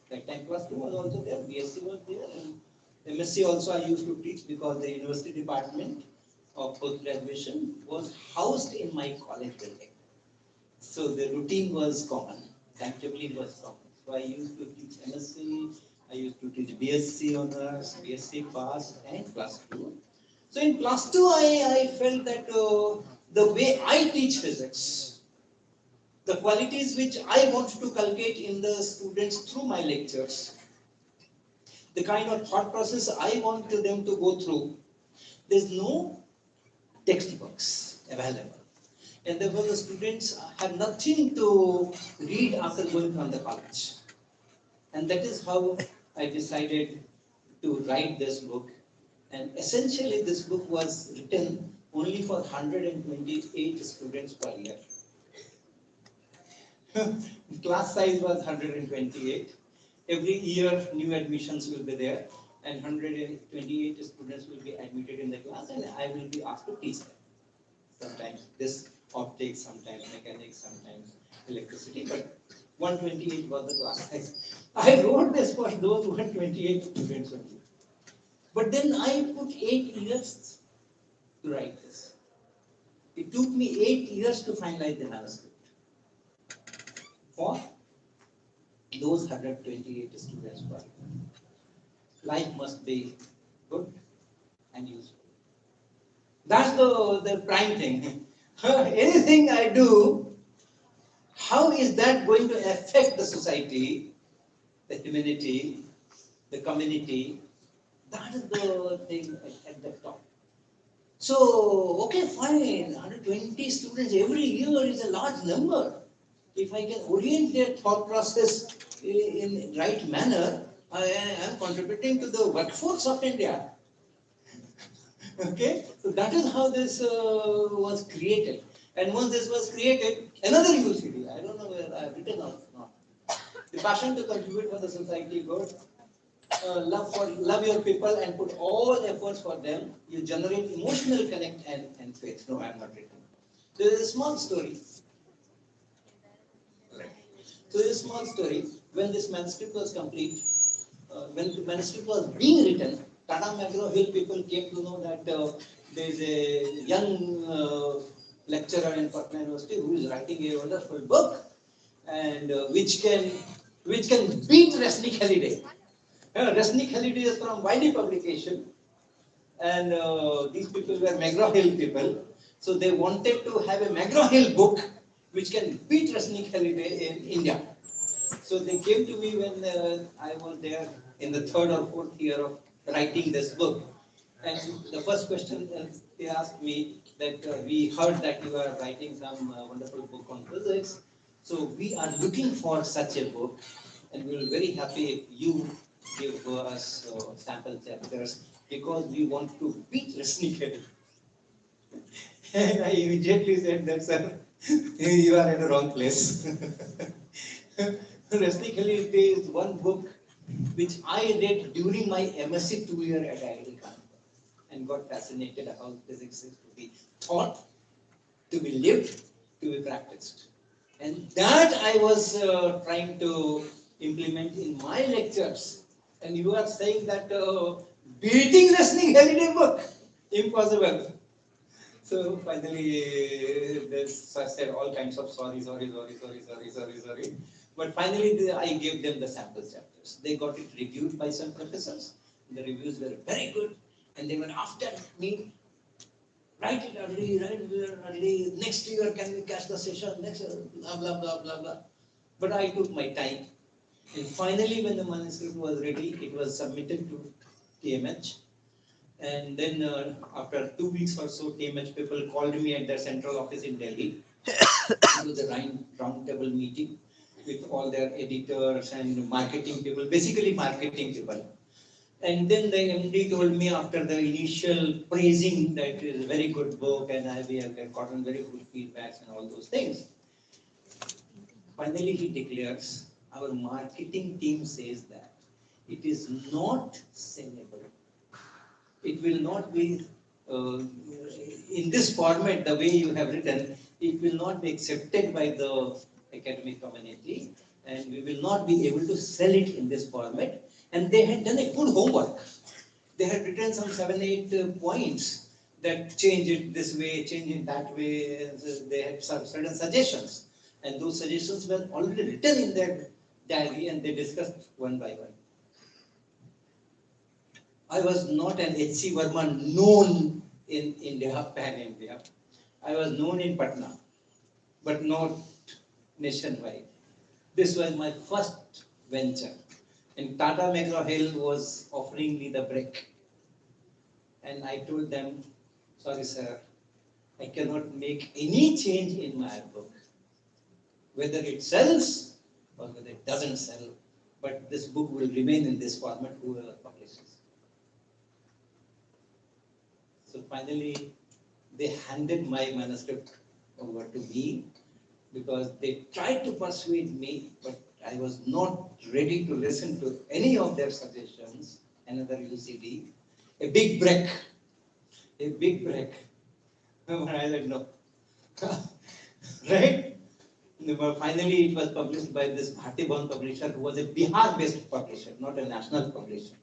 that time +2 was also there, BSc was there, and MSc also I used to teach, because the university department of post-graduation was housed in my college building. So the routine was common, timetabling was common. So I used to teach MSc, I used to teach BSc honors, BSc pass, and +2. So in +2, I felt that the way I teach physics, the qualities which I want to cultivate in the students through my lectures, the kind of thought process I want them to go through, there's no textbooks available. And therefore the students have nothing to read after going from the college. And that is how I decided to write this book. And essentially this book was written only for 128 students per year. Class size was 128. Every year new admissions will be there, and 128 students will be admitted in the class, and I will be asked to teach them. Sometimes this optics, sometimes mechanics, sometimes electricity, but 128 was the class size. I wrote this for those 128 students only. But then I put 8 years to write this. It took me 8 years to finalize the manuscript for those 128 students per year. Life must be good and useful. That's the prime thing. Anything I do, how is that going to affect the society, the humanity, the community? That is the thing at the top. So, okay, fine, 120 students every year is a large number. If I can orient their thought process in right manner, I am contributing to the workforce of India. Okay, so that is how this was created. And once this was created, another UCD, I don't know whether I have written or not. The passion to contribute for the society good, love your people and put all efforts for them. You generate emotional connect and faith. No, I am not written. There is a small story. So there is a small story. When this manuscript was complete, when the manuscript was being written, Tata McGraw-Hill people came to know that there is a young lecturer in Patna University who is writing a wonderful book, and which can beat Resnick Halliday. Resnick Halliday is from Wiley publication, and these people were McGraw-Hill people, so they wanted to have a McGraw-Hill book which can beat Resnick Halliday in India. So they came to me when I was there in the 3rd or 4th year of writing this book. And the first question they asked me that we heard that you are writing some wonderful book on physics. So we are looking for such a book, and we will very happy if you give us sample chapters, because we want to beat Resnick. And I immediately said that, sir, you are at the wrong place. Resnick is one book which I read during my MSc 2 year at IIT Kanpur and got fascinated how physics is to be taught, to be lived, to be practiced. And that I was trying to implement in my lectures. And you are saying that beating Resnick Halliday book, impossible. So finally, I said all kinds of sorry. But finally, I gave them the sample chapters. They got it reviewed by some professors. The reviews were very good, and they were after me. Write it early. Next year, can we catch the session? Next year, blah. But I took my time, and finally, when the manuscript was ready, it was submitted to TMH. And then after 2 weeks or so, TMH people called me at their central office in Delhi to the round table meeting. with all their editors and marketing people, basically marketing people. And then the MD told me after the initial praising that it is a very good book and we have gotten very good feedbacks and all those things. Finally, he declares, our marketing team says that it is not sellable. It will not be, in this format, the way you have written, it will not be accepted by the academic community and we will not be able to sell it in this format. And they had done a good homework. They had written some 7-8 points that change it this way, change it that way. They had some certain suggestions. And those suggestions were already written in their diary and they discussed one by one. I was not an H.C. Verma known in India, pan-India. I was known in Patna, but not nationwide. This was my first venture. And Tata McGraw-Hill was offering me the brick. And I told them, sorry sir, I cannot make any change in my book. Whether it sells or whether it doesn't sell, but this book will remain in this format, whoever publishes. So finally, they handed my manuscript over to me because they tried to persuade me, but I was not ready to listen to any of their suggestions. Another UCD, a big break. I said no. Right? Finally, it was published by this Bharti-born publisher who was a Bihar-based publisher, not a national publisher.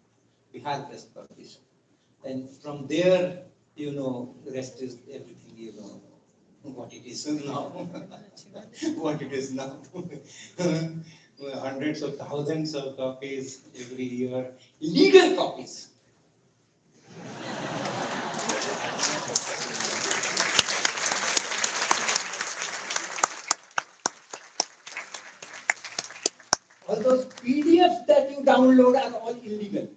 Bihar-based publisher. And from there, you know, the rest is everything, you know, what it is now. What it is now. Hundreds of thousands of copies every year, legal copies. All those PDFs that you download are all illegal.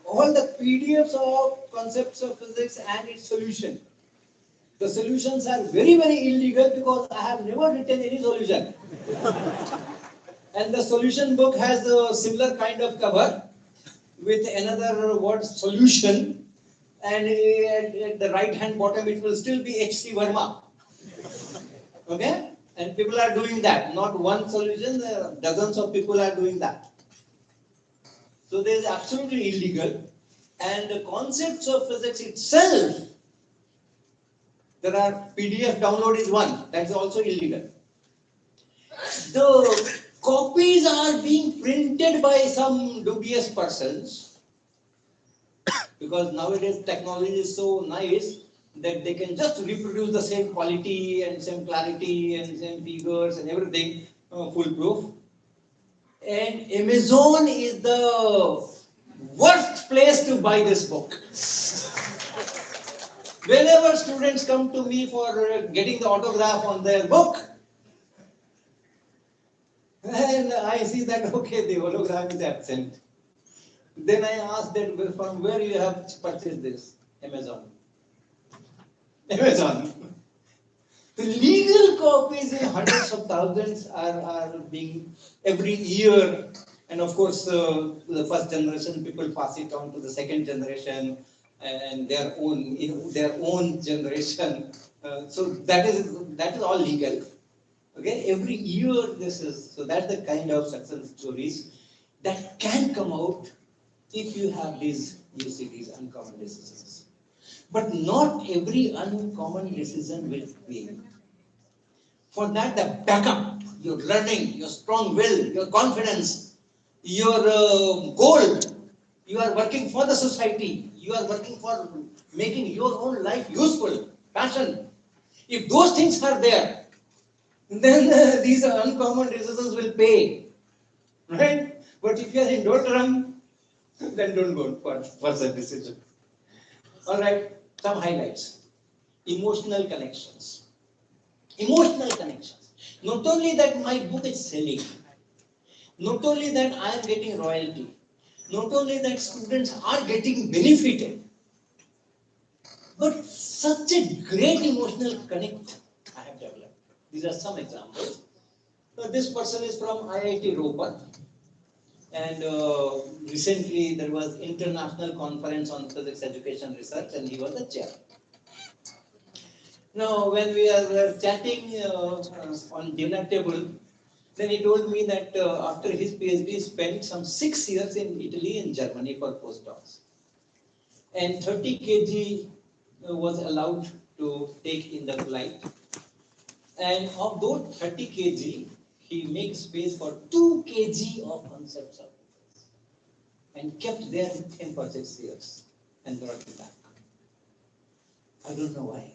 All the PDFs of concepts of physics and its solution. The solutions are very, very illegal because I have never written any solution. And the solution book has a similar kind of cover with another word solution, and at the right hand bottom it will still be H.C. Verma. Okay? And people are doing that. Not one solution, dozens of people are doing that. So there is absolutely illegal. And the concepts of physics itself, there are PDF download is one, that's also illegal. The copies are being printed by some dubious persons because nowadays technology is so nice that they can just reproduce the same quality and same clarity and same figures and everything foolproof. And Amazon is the worst place to buy this book. Whenever students come to me for getting the autograph on their book, and I see that, okay, the hologram is absent. Then I ask that from where you have purchased this? Amazon. Amazon. The legal copies in hundreds of thousands are being every year. And of course, the first generation people pass it on to the second generation and their own generation. So that is all legal. Okay, every year this is, so that's the kind of success stories that can come out if you have these uncommon decisions. But not every uncommon decision will fail. For that, the backup, your learning, your strong will, your confidence, your goal, you are working for the society, you are working for making your own life useful, passion. If those things are there, then these uncommon decisions will pay, right? But if you are in doldrum, then don't go for such decision. All right, some highlights. Emotional connections. Emotional connections. Not only that my book is selling, not only that I am getting royalty, not only that students are getting benefited, but such a great emotional connect I have developed. These are some examples. This person is from IIT Roper, and recently there was international conference on physics education research, and he was the chair. Now, when we are chatting on dinner table, then he told me that after his PhD, he spent some 6 years in Italy and Germany for postdocs, and 30 kg was allowed to take in the flight. And of those 30 kg, he makes space for 2 kg of concepts of physics and kept there with him for 6 years and brought it back. I don't know why.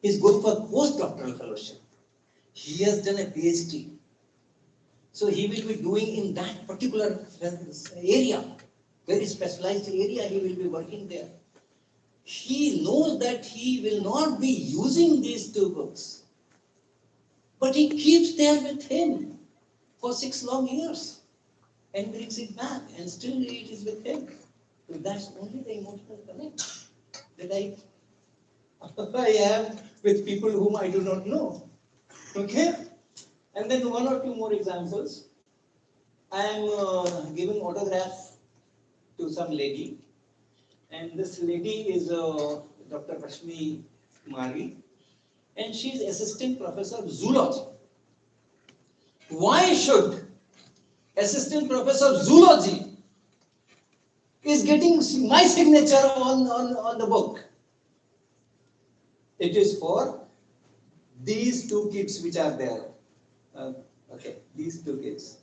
He's going for postdoctoral fellowship. He has done a PhD. So he will be doing in that particular area, very specialized area, he will be working there. He knows that he will not be using these 2 books, but he keeps them with him for 6 long years and brings it back, and still it is with him. So that's only the emotional connect that I have with people whom I do not know. Okay? And then 1 or 2 more examples. I am giving autograph to some lady, and this lady is Dr. Rashmi Kumari, and she is assistant professor of zoology. Why should assistant professor of zoology is getting my signature on the book? It is for these 2 kids which are there. Okay, these 2 kids.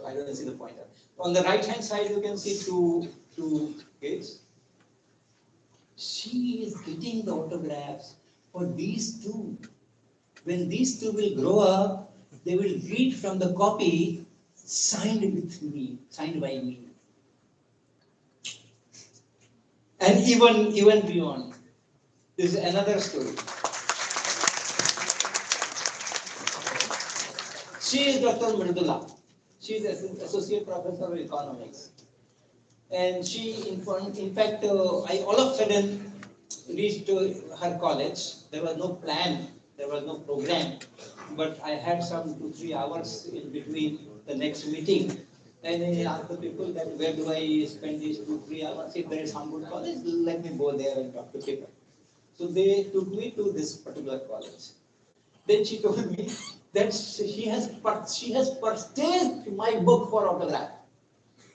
I don't see the pointer. On the right hand side, you can see two kids. She is getting the autographs for these 2. When these 2 will grow up, they will read from the copy signed with me, signed by me. And even beyond. This is another story. She is Dr. Mridula. She is associate professor of economics. And she, in fact, I all of a sudden reached her college. There was no plan, there was no program, but I had some 2-3 hours in between the next meeting. And I asked the people that where do I spend these 2-3 hours? If there is some good college, let me go there and talk to people. So they took me to this particular college. Then she told me that she has purchased my book for autograph.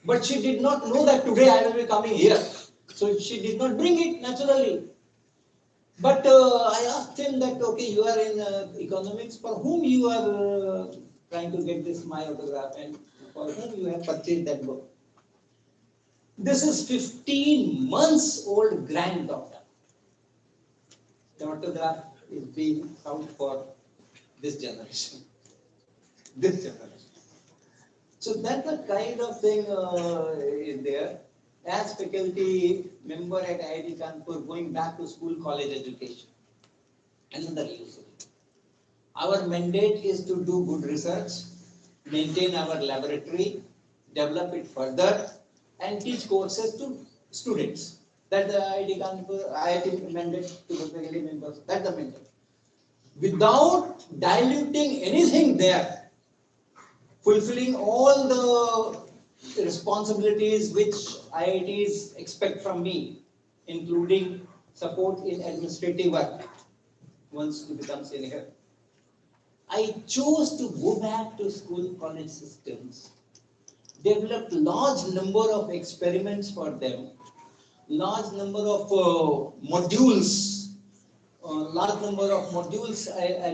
But she did not know that today I will be coming here. So she did not bring it naturally. But I asked him that, okay, you are in economics, for whom you are trying to get this my autograph, and for whom you have purchased that book. This is 15 months old granddaughter. The autograph is being out for this generation. This generation. So that's the kind of thing is there. As faculty member at IIT Kanpur, going back to school college education, another use. Our mandate is to do good research, maintain our laboratory, develop it further, and teach courses to students. That's the IIT Kanpur, IIT mandate to the faculty members. That's the mandate. Without diluting anything there, fulfilling all the responsibilities which IITs expect from me, including support in administrative work once you become senior. I chose to go back to school college systems, developed large number of experiments for them, large number of modules, I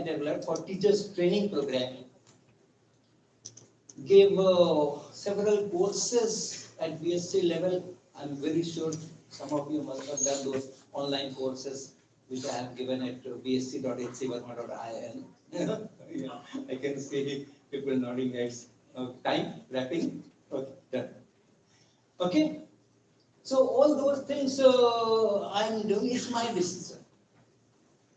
developed for teachers training program. Gave several courses at BSc level. I'm very sure some of you must have done those online courses which I have given at bsc.hcverma.in. Yeah, I can see people nodding heads. Time wrapping. Okay, done. Okay. So all those things I'm doing is my decision.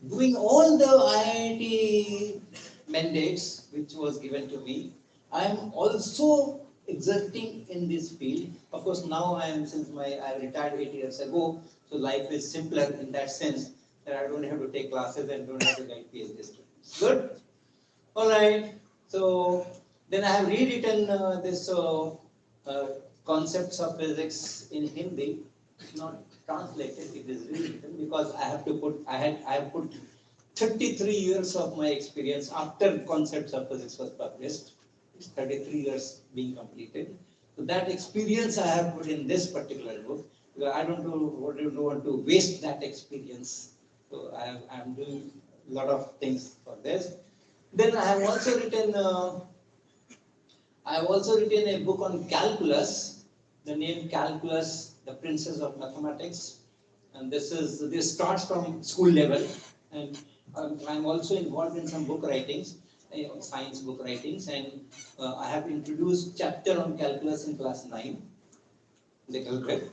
Doing all the IIT mandates which was given to me, I am also exerting in this field. Of course, now I retired 8 years ago, so life is simpler in that sense. that I don't have to take classes and don't have to guide PhD students. Good? All right. So then I have rewritten this concepts of physics in Hindi. It's not translated, it is rewritten because I have to put, I have put 33 years of my experience after concepts of physics was published. It's 33 years being completed. So that experience I have put in this particular book. Because I don't want to waste that experience. So I'm doing a lot of things for this. Then I have also written a book on calculus. The name Calculus, the Princess of Mathematics, and this starts from school level, and I'm also involved in some book writings, science book writings, and I have introduced chapter on calculus in class 9, little bit.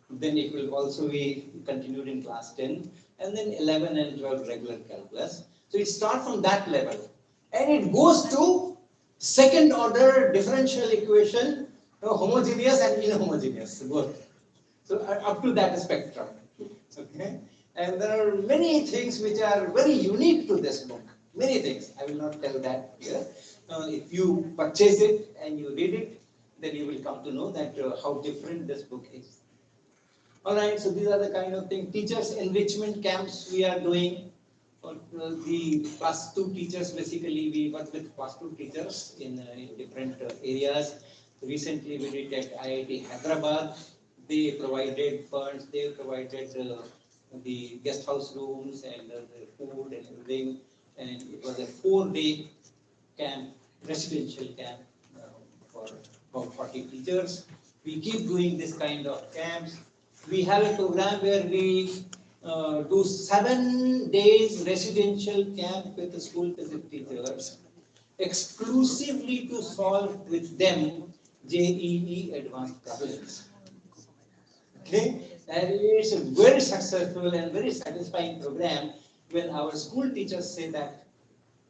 Then it will also be continued in class 10, and then 11 and 12 regular calculus. So it starts from that level, and it goes to second order differential equation, homogeneous and inhomogeneous, both. So up to that spectrum. Okay? And there are many things which are very unique to this book. Many things. I will not tell that here. If you purchase it and you read it, then you will come to know that how different this book is. Alright, so these are the kind of things. Teachers enrichment camps we are doing. The plus 2 teachers, basically we work with plus 2 teachers in different areas. Recently we did at IIT Hyderabad. They provided funds, they provided the guest house rooms and the food and everything. And it was a 4-day camp, residential camp for about 40 teachers. We keep doing this kind of camps. We have a program where we do 7 days residential camp with the school physics teachers, exclusively to solve with them JEE advanced problems. Okay, and it's a very successful and very satisfying program when our school teachers say that,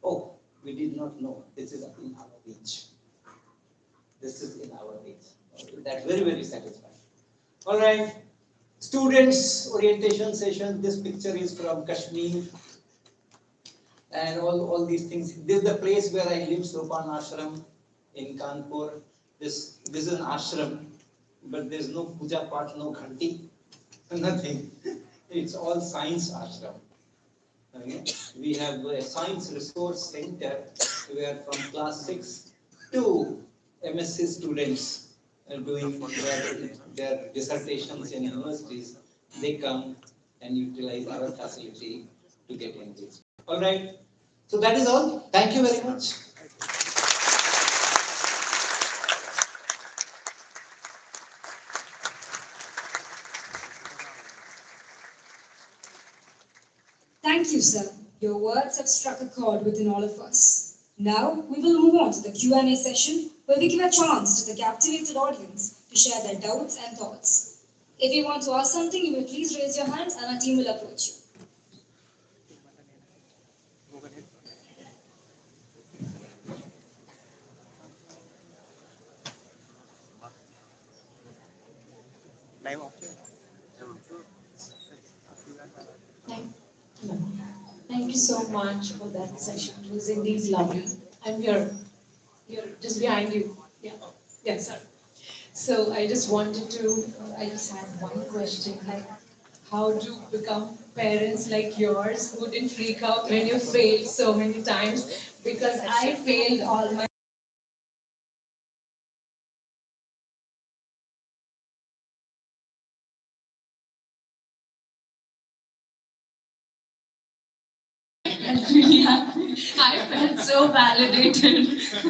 oh, we did not know, this is in our reach. This is in our reach. That's very, very satisfying. All right. Students orientation session. This picture is from Kashmir. And all these things. This is the place where I live, Sopan Ashram in Kanpur. This is an ashram, but there's no puja part, no ghanti, nothing. It's all science ashram. Okay? We have a science resource center where from class 6 to MSc students doing their dissertations in universities, they come and utilize our facility to get engaged. All right. So that is all. Thank you very much. Thank you, sir. Your words have struck a chord within all of us. Now, we will move on to the Q&A session, where we give a chance to the captivated audience to share their doubts and thoughts. If you want to ask something, you may please raise your hands and our team will approach you. Thank you so much for that session. It was indeed lovely. I'm here, just behind you. Yeah, yes, sir. So I just I just had one question, like, how to become parents like yours who didn't freak out when you failed so many times? Because I failed all my and really happy. I felt so validated. So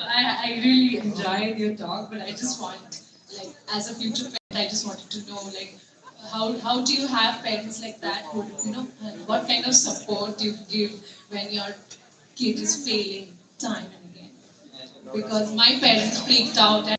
I really enjoyed your talk, but I just want, like, as a future parent, I just wanted to know, like, how do you have parents like that who, what kind of support you give when your kid is failing time and again? Because my parents freaked out.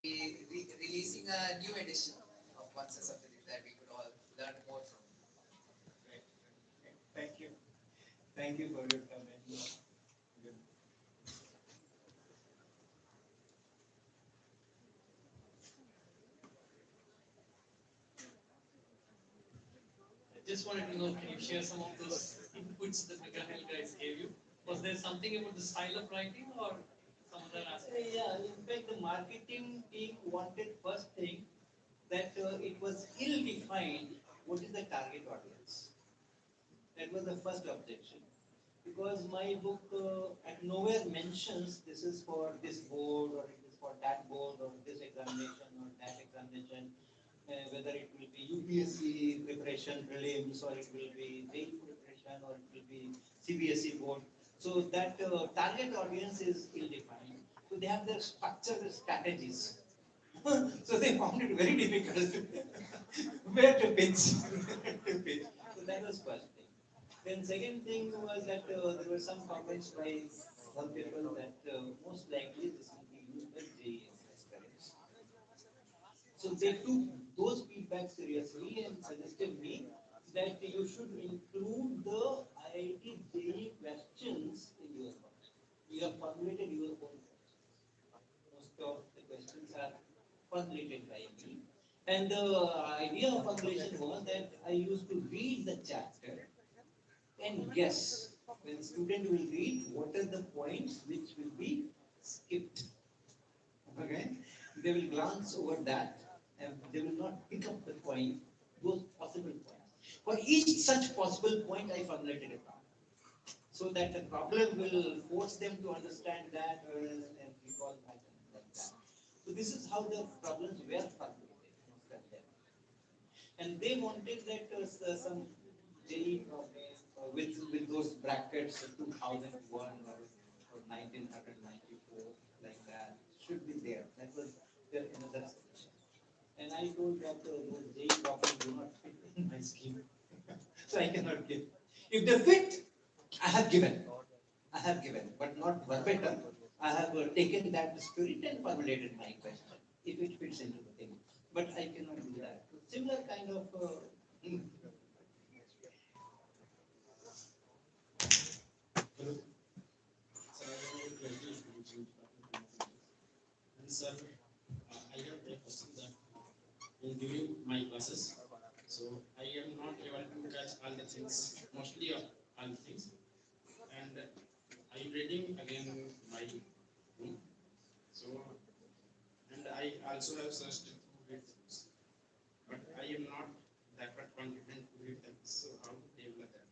releasing a new edition of One Sense of Physics that we could all learn more from. Right. Thank you. Thank you for your comment. Good. I just wanted to know, can you share some of those inputs that the Gahel guys gave you? Was there something about the style of writing or some other aspect? Yeah, in fact, the marketing team wanted first thing that it was ill-defined what is the target audience. That was the first objection. Because my book at nowhere mentions this is for this board or it is for that board or this examination or that examination, whether it will be UPSC preparation prelims or it will be JEE preparation or it will be CBSE board. So that target audience is ill-defined. So they have their structured strategies. So they found it very difficult where to pitch. to pitch. So that was first thing. Then second thing was that there were some comments by some people that most likely this will be used by JEE aspirants. So they took those feedback seriously and suggested me that you should include the IIT JEE questions in your book. You have formulated your own questions. Most of the questions are formulated by me. And the idea of formulation was that I used to read the chapter and guess when the student will read what are the points which will be skipped. Okay, they will glance over that and they will not pick up the point, those possible points. For each such possible point, I formulated a problem. So that the problem will force them to understand that and recall that and like that. So this is how the problems were formulated. Most of them. And they wanted that some JEE problems with those brackets 2001 or 1994 like that should be there. That was their another suggestion. And I told that those JEE problems do not fit in my scheme, so I cannot give. If they fit, I have given. I have given, but not verbatim. I have taken that spirit and formulated my question if it fits into the thing. But I cannot do that. Similar kind of. Hello. Sir, I have a question. And sir, I have a question that during my classes, so I am not able to catch all the things, mostly of all the things. And I am reading again my book. So, and I also have searched to read books, but I am not that much confident to read them. So, how to develop that?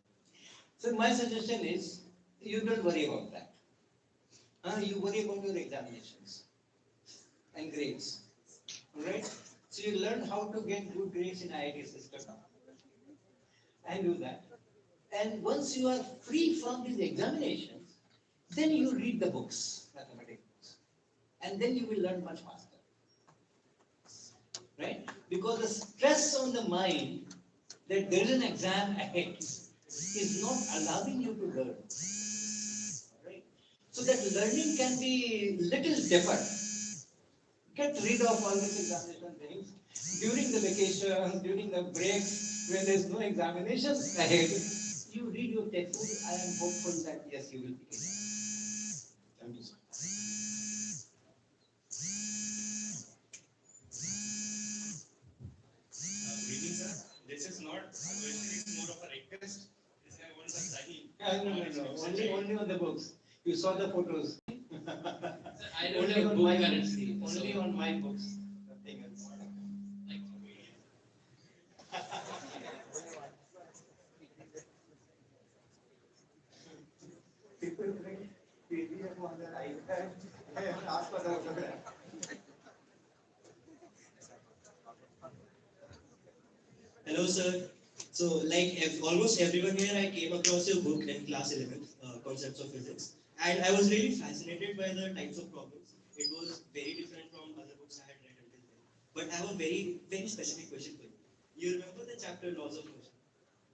So my suggestion is you don't worry about that. You worry about your examinations and grades. Alright? So you learn how to get good grades in IIT system and do that. And once you are free from these examinations, then you read the books, mathematics books. And then you will learn much faster. Right? Because the stress on the mind that there is an exam ahead is not allowing you to learn. Right? So that learning can be little deferred. Get rid of all these examination things. During the vacation, during the breaks, when there's no examinations ahead, you read your textbook. I am hopeful that yes, you will pick it up. Thank you, sir. Good evening, sir. This is not a question, it's more of a request. This guy wants a study. No. Only on the books. You saw the photos. Sir, I don't Only have a on book my currently. books. Only So, on my books. Nothing else. like, People bring PDF on their iPad and ask for the autograph. Hello, sir. So, like almost everyone here, I came across your book in class 11, Concepts of Physics, and I was really fascinated by the types of problems. It was very different from other books I had read until then. But I have a very, very specific question for you. You remember the chapter Laws of Motion?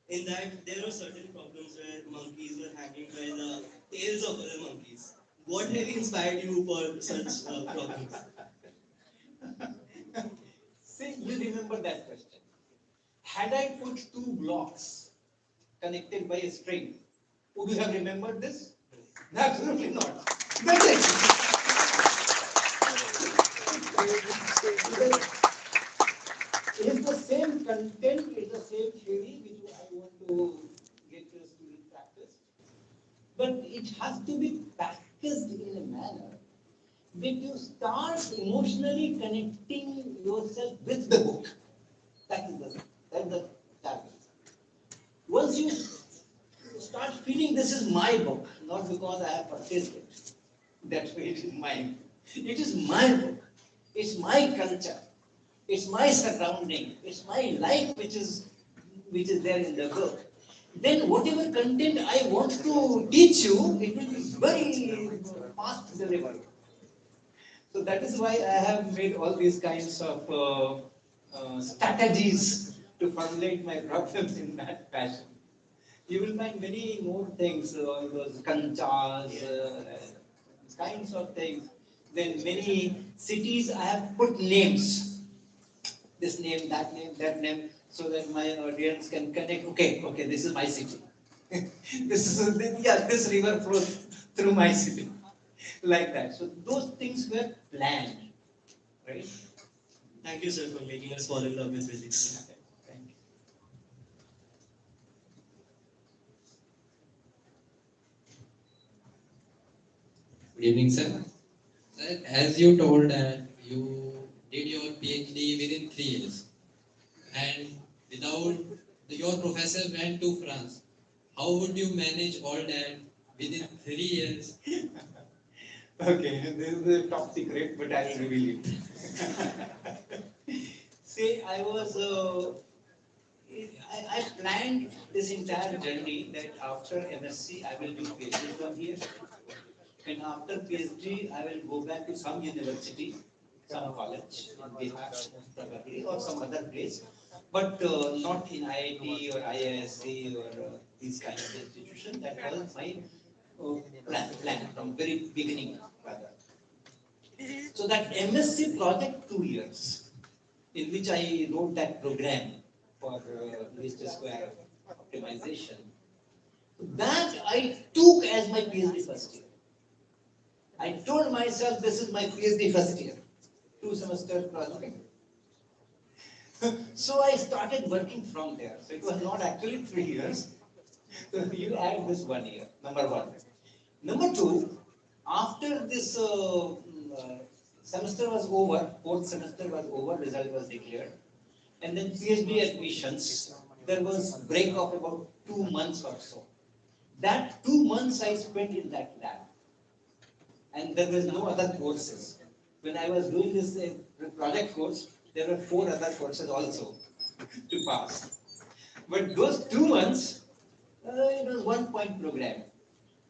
In that, there were certain problems where monkeys were hanging by the tails of other monkeys. What really inspired you for such problems? you remember that question. Had I put two blocks connected by a string, would you have remembered this? Absolutely not. That's it. It's the same content, it's the same theory which I want to get the student practice, but it has to be packaged in a manner that you start emotionally connecting yourself with the book. That is the target. Once you start feeling this is my book, not because I have purchased it, that way it is mine. It is my book. It's my culture. It's my surrounding. It's my life which is there in the book. Then whatever content I want to teach you, it will be very fast delivered. So that is why I have made all these kinds of strategies to formulate my problems in that fashion. You will find many more things, those kanchas, kinds of things. Then many cities I have put names, this name, that name, so that my audience can connect. Okay, this is my city. This river flows through my city, like that. So those things were planned, right? Thank you, sir, for making us fall in love with physics. Thank you. Good evening, sir. Sir, as you told that you did your PhD within 3 years, and without your professor went to France, how would you manage all that within 3 years? Okay, this is a top secret, but I will reveal it. See, I planned this entire journey that after MSc I will do PhD from here, and after PhD I will go back to some university, some college in Bihar probably, or some other place, but not in IIT or IISc or these kinds of institutions. That was my plan from very beginning, rather. So that MSc project 2 years, in which I wrote that program for least square optimization, that I took as my PhD first year. I told myself this is my PhD first year, 2 semester project. So I started working from there. So it was not actually 3 years. So you add this 1 year, number one. Number two, after this semester was over, fourth semester was over, result was declared, and then PhD admissions, there was break of about 2 months or so. That 2 months I spent in that lab, and there was no other courses. When I was doing this project course, there were 4 other courses also to pass. But those 2 months, it was 1-point program.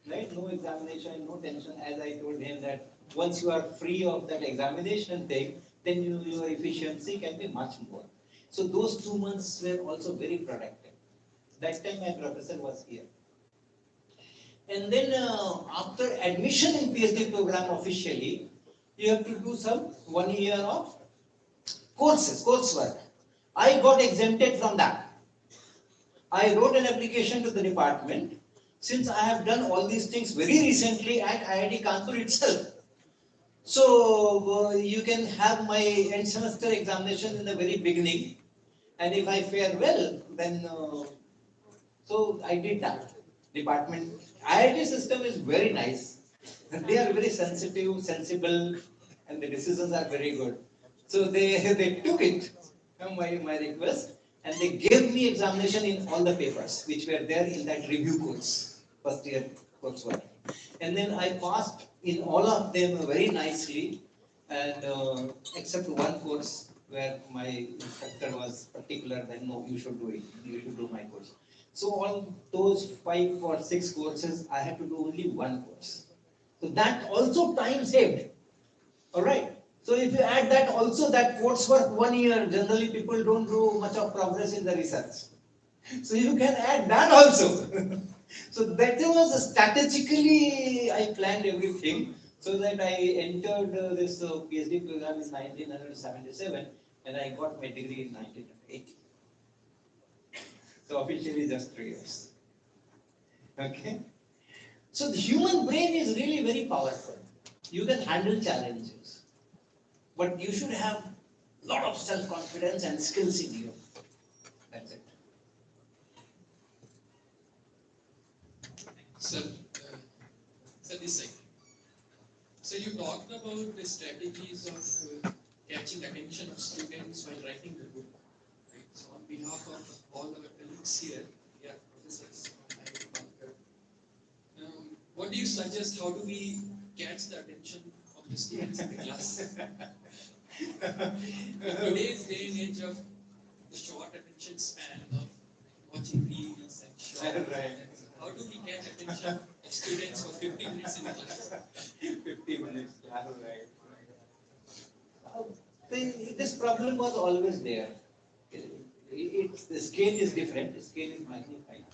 Right? No examination, no tension. As I told him that once you are free of that examination thing, then your efficiency can be much more. So those 2 months were also very productive. That time my professor was here. And then after admission in PhD program officially, you have to do some 1 year of coursework. I got exempted from that. I wrote an application to the department. Since I have done all these things very recently at IIT Kanpur itself, so you can have my end semester examination in the very beginning, and if I fare well, then so I did that. Department IIT system is very nice. They are very sensitive, sensible, and the decisions are very good. So they took it, my request, and they gave me examination in all the papers which were there in that review course, first year coursework. And then I passed in all of them very nicely, and except one course where my instructor was particular that no, you should do it, you should do my course. So all those 5 or 6 courses, I had to do only one course. So that also time saved. All right. So if you add that also, that coursework 1 year, generally people don't do much of progress in the research. So you can add that also. So that was strategically, I planned everything so that I entered this PhD program in 1977, and I got my degree in 1980. So officially just 3 years. Okay? So the human brain is really very powerful. You can handle challenges, but you should have a lot of self-confidence and skills in you. That's it. Sir, this side. So you talked about the strategies of catching attention of students while writing the book. Right? So on behalf of all our colleagues here, professors, what do you suggest? How do we catch the attention of the students in the class? In today's day and age of the short attention span of watching reels and short, Right. how do we catch attention of students for 50 minutes in the class? 50 minutes class, right. This problem was always there. The scale is different, the scale is magnified.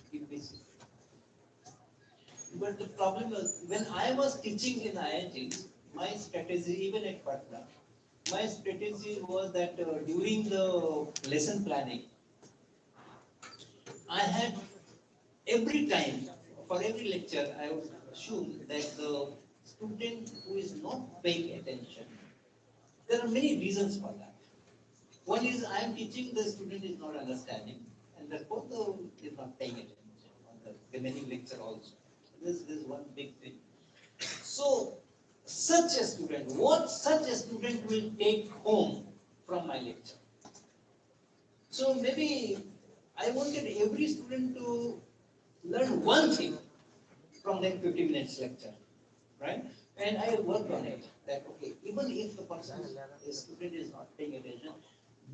But the problem was, when I was teaching in IIT, my strategy, even at Patna, my strategy was that during the lesson planning, I had every time, for every lecture, I would assume that the student who is not paying attention, there are many reasons for that. One is I am teaching, the student is not understanding, and therefore the is not paying attention on the remaining lecture also. This is one big thing. So, such a student, what such a student will take home from my lecture? So maybe I wanted every student to learn one thing from that 50 minutes lecture, right? And I worked on it, that okay, even if the student is not paying attention,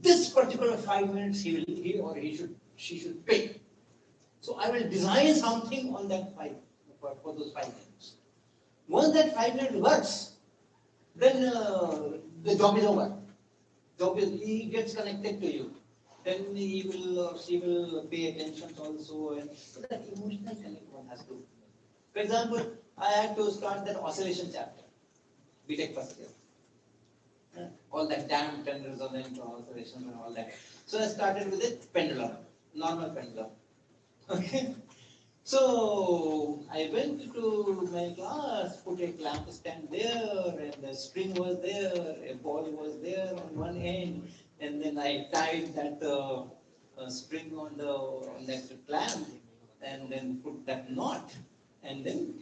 this particular 5 minutes he or she should pay. So I will design something on that for those 5 minutes. Once that 5 minutes works, then the job is over. He gets connected to you. Then he will or she will pay attention also, and so that emotional connect one has to. For example, I had to start that oscillation chapter, BTech first year. All that damn 10 resonant oscillations and all that. So I started with a pendulum, normal pendulum. Okay. So I went to my class, put a clamp stand there, and the string was there, a ball was there on one end, and then I tied that string on that clamp, and then put that knot, and then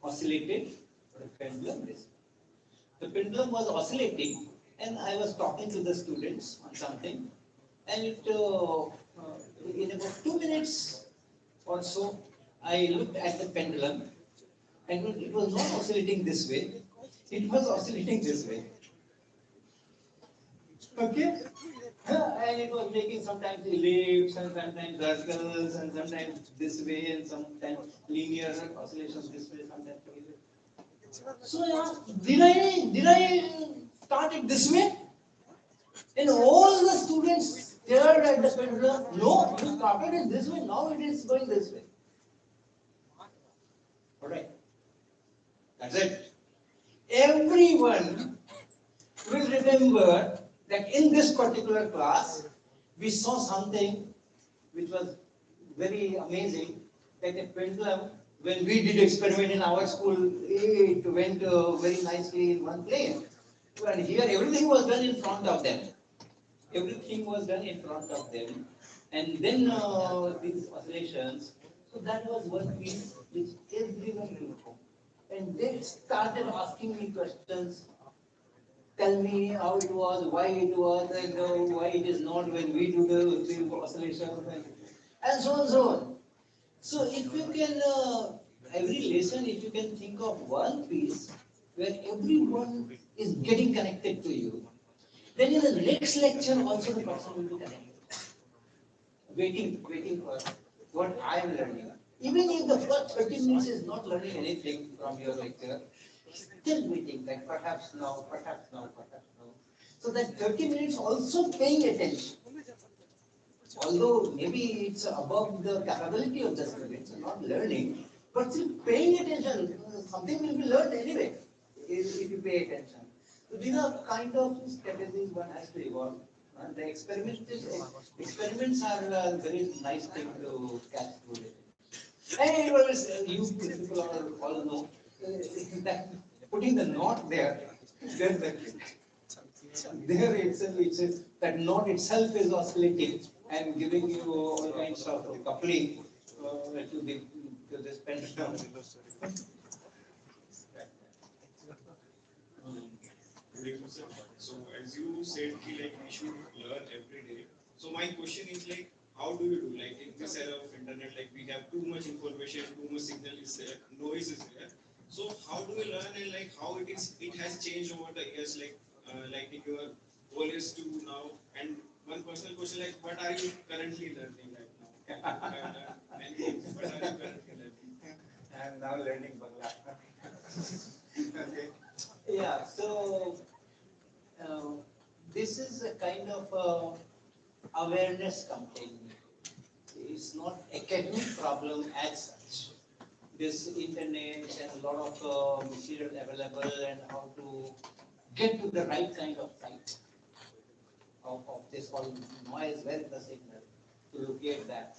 oscillated the pendulum. The pendulum was oscillating, and I was talking to the students on something, and it in about 2 minutes or so, I looked at the pendulum, and it was not oscillating this way, it was oscillating this way. Okay? And it was making sometimes ellipse, and sometimes circles, and sometimes this way, and sometimes linear oscillations this way, sometimes this way. So did I start it this way? And all the students stared at the pendulum. No, you started it this way. Now it is going this way. All right. That's it. Everyone will remember that in this particular class, we saw something which was very amazing. That a pendulum, when we did experiment in our school, it went very nicely in one place. And here everything was done in front of them. Everything was done in front of them. And then these oscillations. So that was one piece which everyone knew. And they started asking me questions. Tell me how it was, why it was, and why it is not when we do the oscillations, and so on and so on. So if you can, every lesson, if you can think of one piece where everyone is getting connected to you, then in the next lecture also the person will be connected. Waiting for what I am learning. Even if the first 30 minutes is not learning anything from your lecture, still waiting, like perhaps now, perhaps now, perhaps now. So that 30 minutes also paying attention. Although maybe it's above the capability of the students, not learning, but still paying attention. Something will be learned anyway if you pay attention. So these are kind of strategies one has to evolve. The experiments are a very nice thing to catch through it. And it was, you people all know that putting the knot there, there's the trick. There itself, that knot itself is oscillating and giving you all kinds of coupling to this pendulum. So as you said, like we should learn every day. So my question is like, how do you do? Like in this era of internet, like we have too much information, too much signal is there, noise is there. So how do we learn and like how it has changed over the years, like in your whole years to now? And one personal question, like what are you currently learning right now? Many things, what are you currently learning? I am now learning Bangla. Okay. Yeah, so this is a kind of awareness campaign. It's not academic problem as such. This internet and a lot of material available and how to get to the right kind of site of this whole noise, where is the signal, to locate that.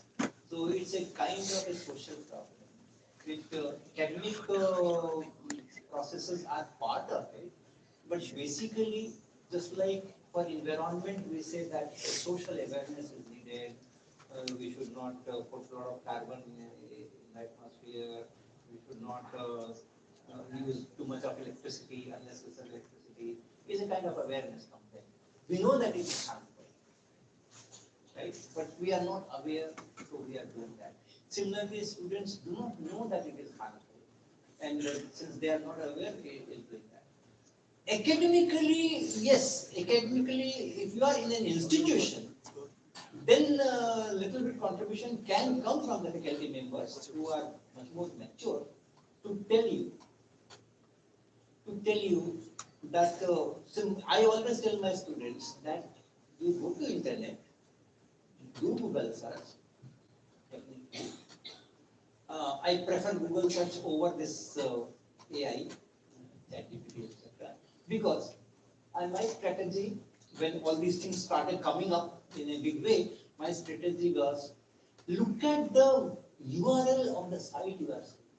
So it's a kind of a social problem. Academic processes are part of it, but basically, just like for environment, we say that social awareness is needed. We should not put a lot of carbon in the atmosphere. We should not use too much of electricity, unnecessary electricity. It's a kind of awareness campaign. We know that it is harmful, right? But we are not aware, so we are doing that. Similarly, students do not know that it is harmful, and since they are not aware, it is doing that. Academically, yes, academically, if you are in an institution, then little bit contribution can come from the faculty members who are much more mature to tell you that I always tell my students that you go to internet, do Google search. I prefer Google search over this AI, ChatGPT, etc. Because my strategy, when all these things started coming up in a big way, my strategy was look at the URL of the site you are seeing,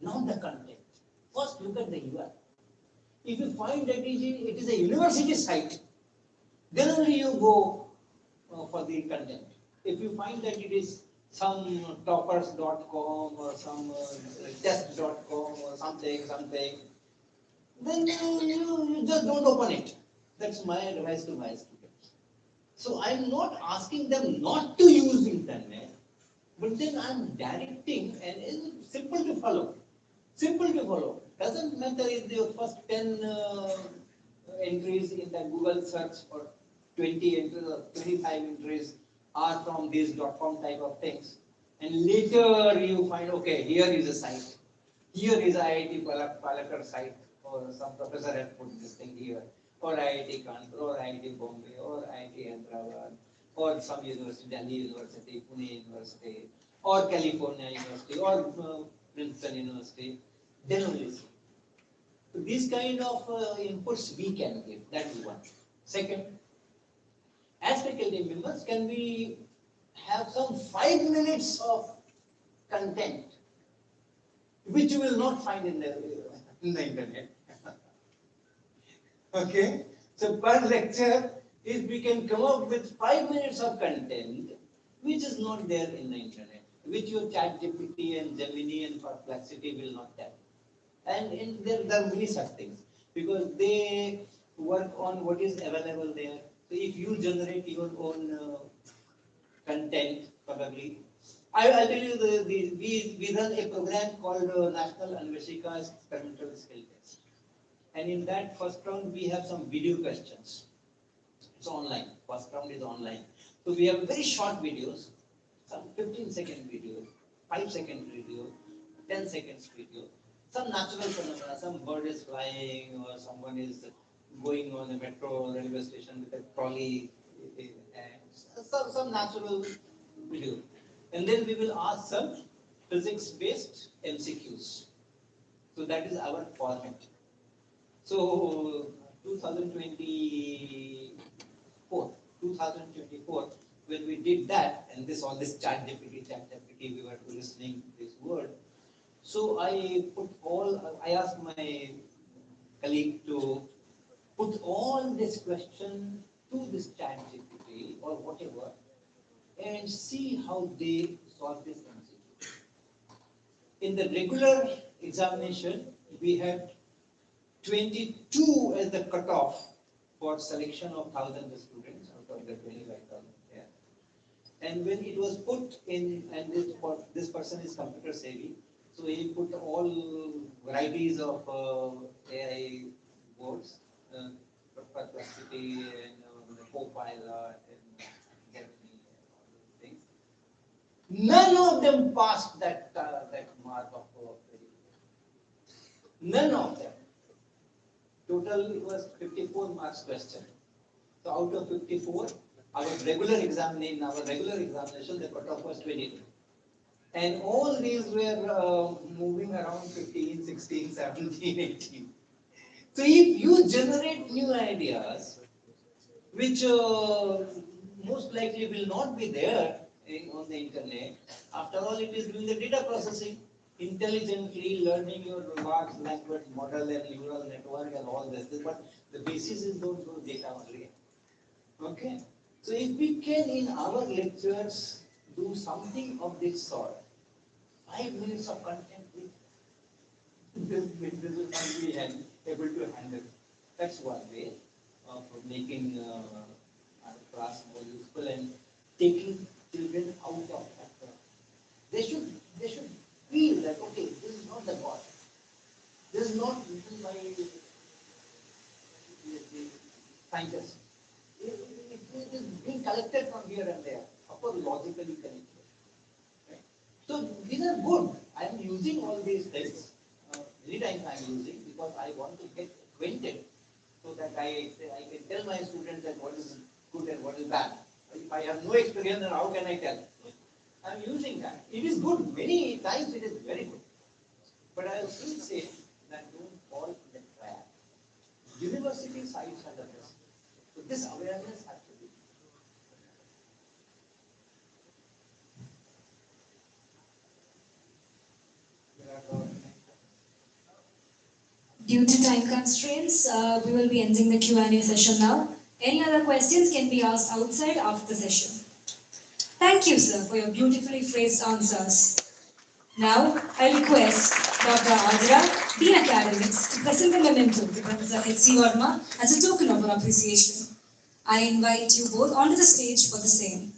not the content. First, look at the URL. If you find that it is a university site, then only you go for the content. If you find that it is some toppers.com or some test.com or something, then you just don't open it. That's my advice to my students. So I'm not asking them not to use internet, but then I'm directing, and it's simple to follow. Simple to follow. Doesn't matter if the first 10 entries in the Google search or 20 entries or 25 entries are from these .com type of things. And later you find, okay, here is a site. Here is IIT Palakkad site, or some professor has put this thing here, or IIT Kanpur, or IIT Bombay, or IIT Hyderabad, or some university, Delhi University, Pune University, or California University, or Princeton University. Then only see. So these kind of inputs we can give. That is one. Second, as faculty members, can we have some 5 minutes of content which you will not find in the internet? Okay, so per lecture, if we can come up with 5 minutes of content which is not there in the internet, which your ChatGPT and Gemini and Perplexity will not tell. And there are many such things, because they work on what is available there. So if you generate your own content, probably, I'll tell you, we run a program called National Anveshika Experimental Skill Test. And in that first round, we have some video questions. It's online. First round is online. So we have very short videos, some 15-second videos, 5-second video, 10 seconds video. Some natural phenomena, some bird is flying, or someone is going on a metro railway station with a trolley, and some natural video. And then we will ask some physics-based MCQs. So that is our format. So 2020 2024, when we did that, and all this chat GPT, we were listening to this word. So I asked my colleague to put all this question to this chat GPT or whatever, and see how they solve this MCQ. In the regular examination, we had 22 as the cutoff for selection of 1,000 students out of the 25,000 there. And when it was put in, and this person is computer savvy, so he put all varieties of AI boards, Perplexity and Copilot and Gemini and all those things. None of them passed that mark of verification. None of them. Total it was 54 marks question. So out of 54, our regular examination, the cutoff was 22. And all these were moving around 15, 16, 17, 18. So if you generate new ideas, which most likely will not be there on the internet, after all it is doing the data processing, intelligently learning your large language model and neural network and all this, but the basis is those data only. Okay? So if we can in our lectures do something of this sort, 5 minutes of content, this will not be able to handle. That's one way of making our class more useful and taking children out of that. They should feel that, okay, this is not the God. This is not written by the scientists. It is being collected from here and there, of course logically connected. Right? So these are good. I am using all these things. Many times I am using because I want to get acquainted so that I can tell my students that what is good and what is bad. If I have no experience, then how can I tell? I am using that. It is good. Many times it is very good. But I will still say that don't fall in the trap. University sites are the best. So this awareness has to be. Due to time constraints, we will be ending the Q&A session now. Any other questions can be asked outside after the session. Thank you, sir, for your beautifully phrased answers. Now, I request Dr. Agora, Dean Academics, to present the memento to Professor H.C. Verma as a token of our appreciation. I invite you both onto the stage for the same.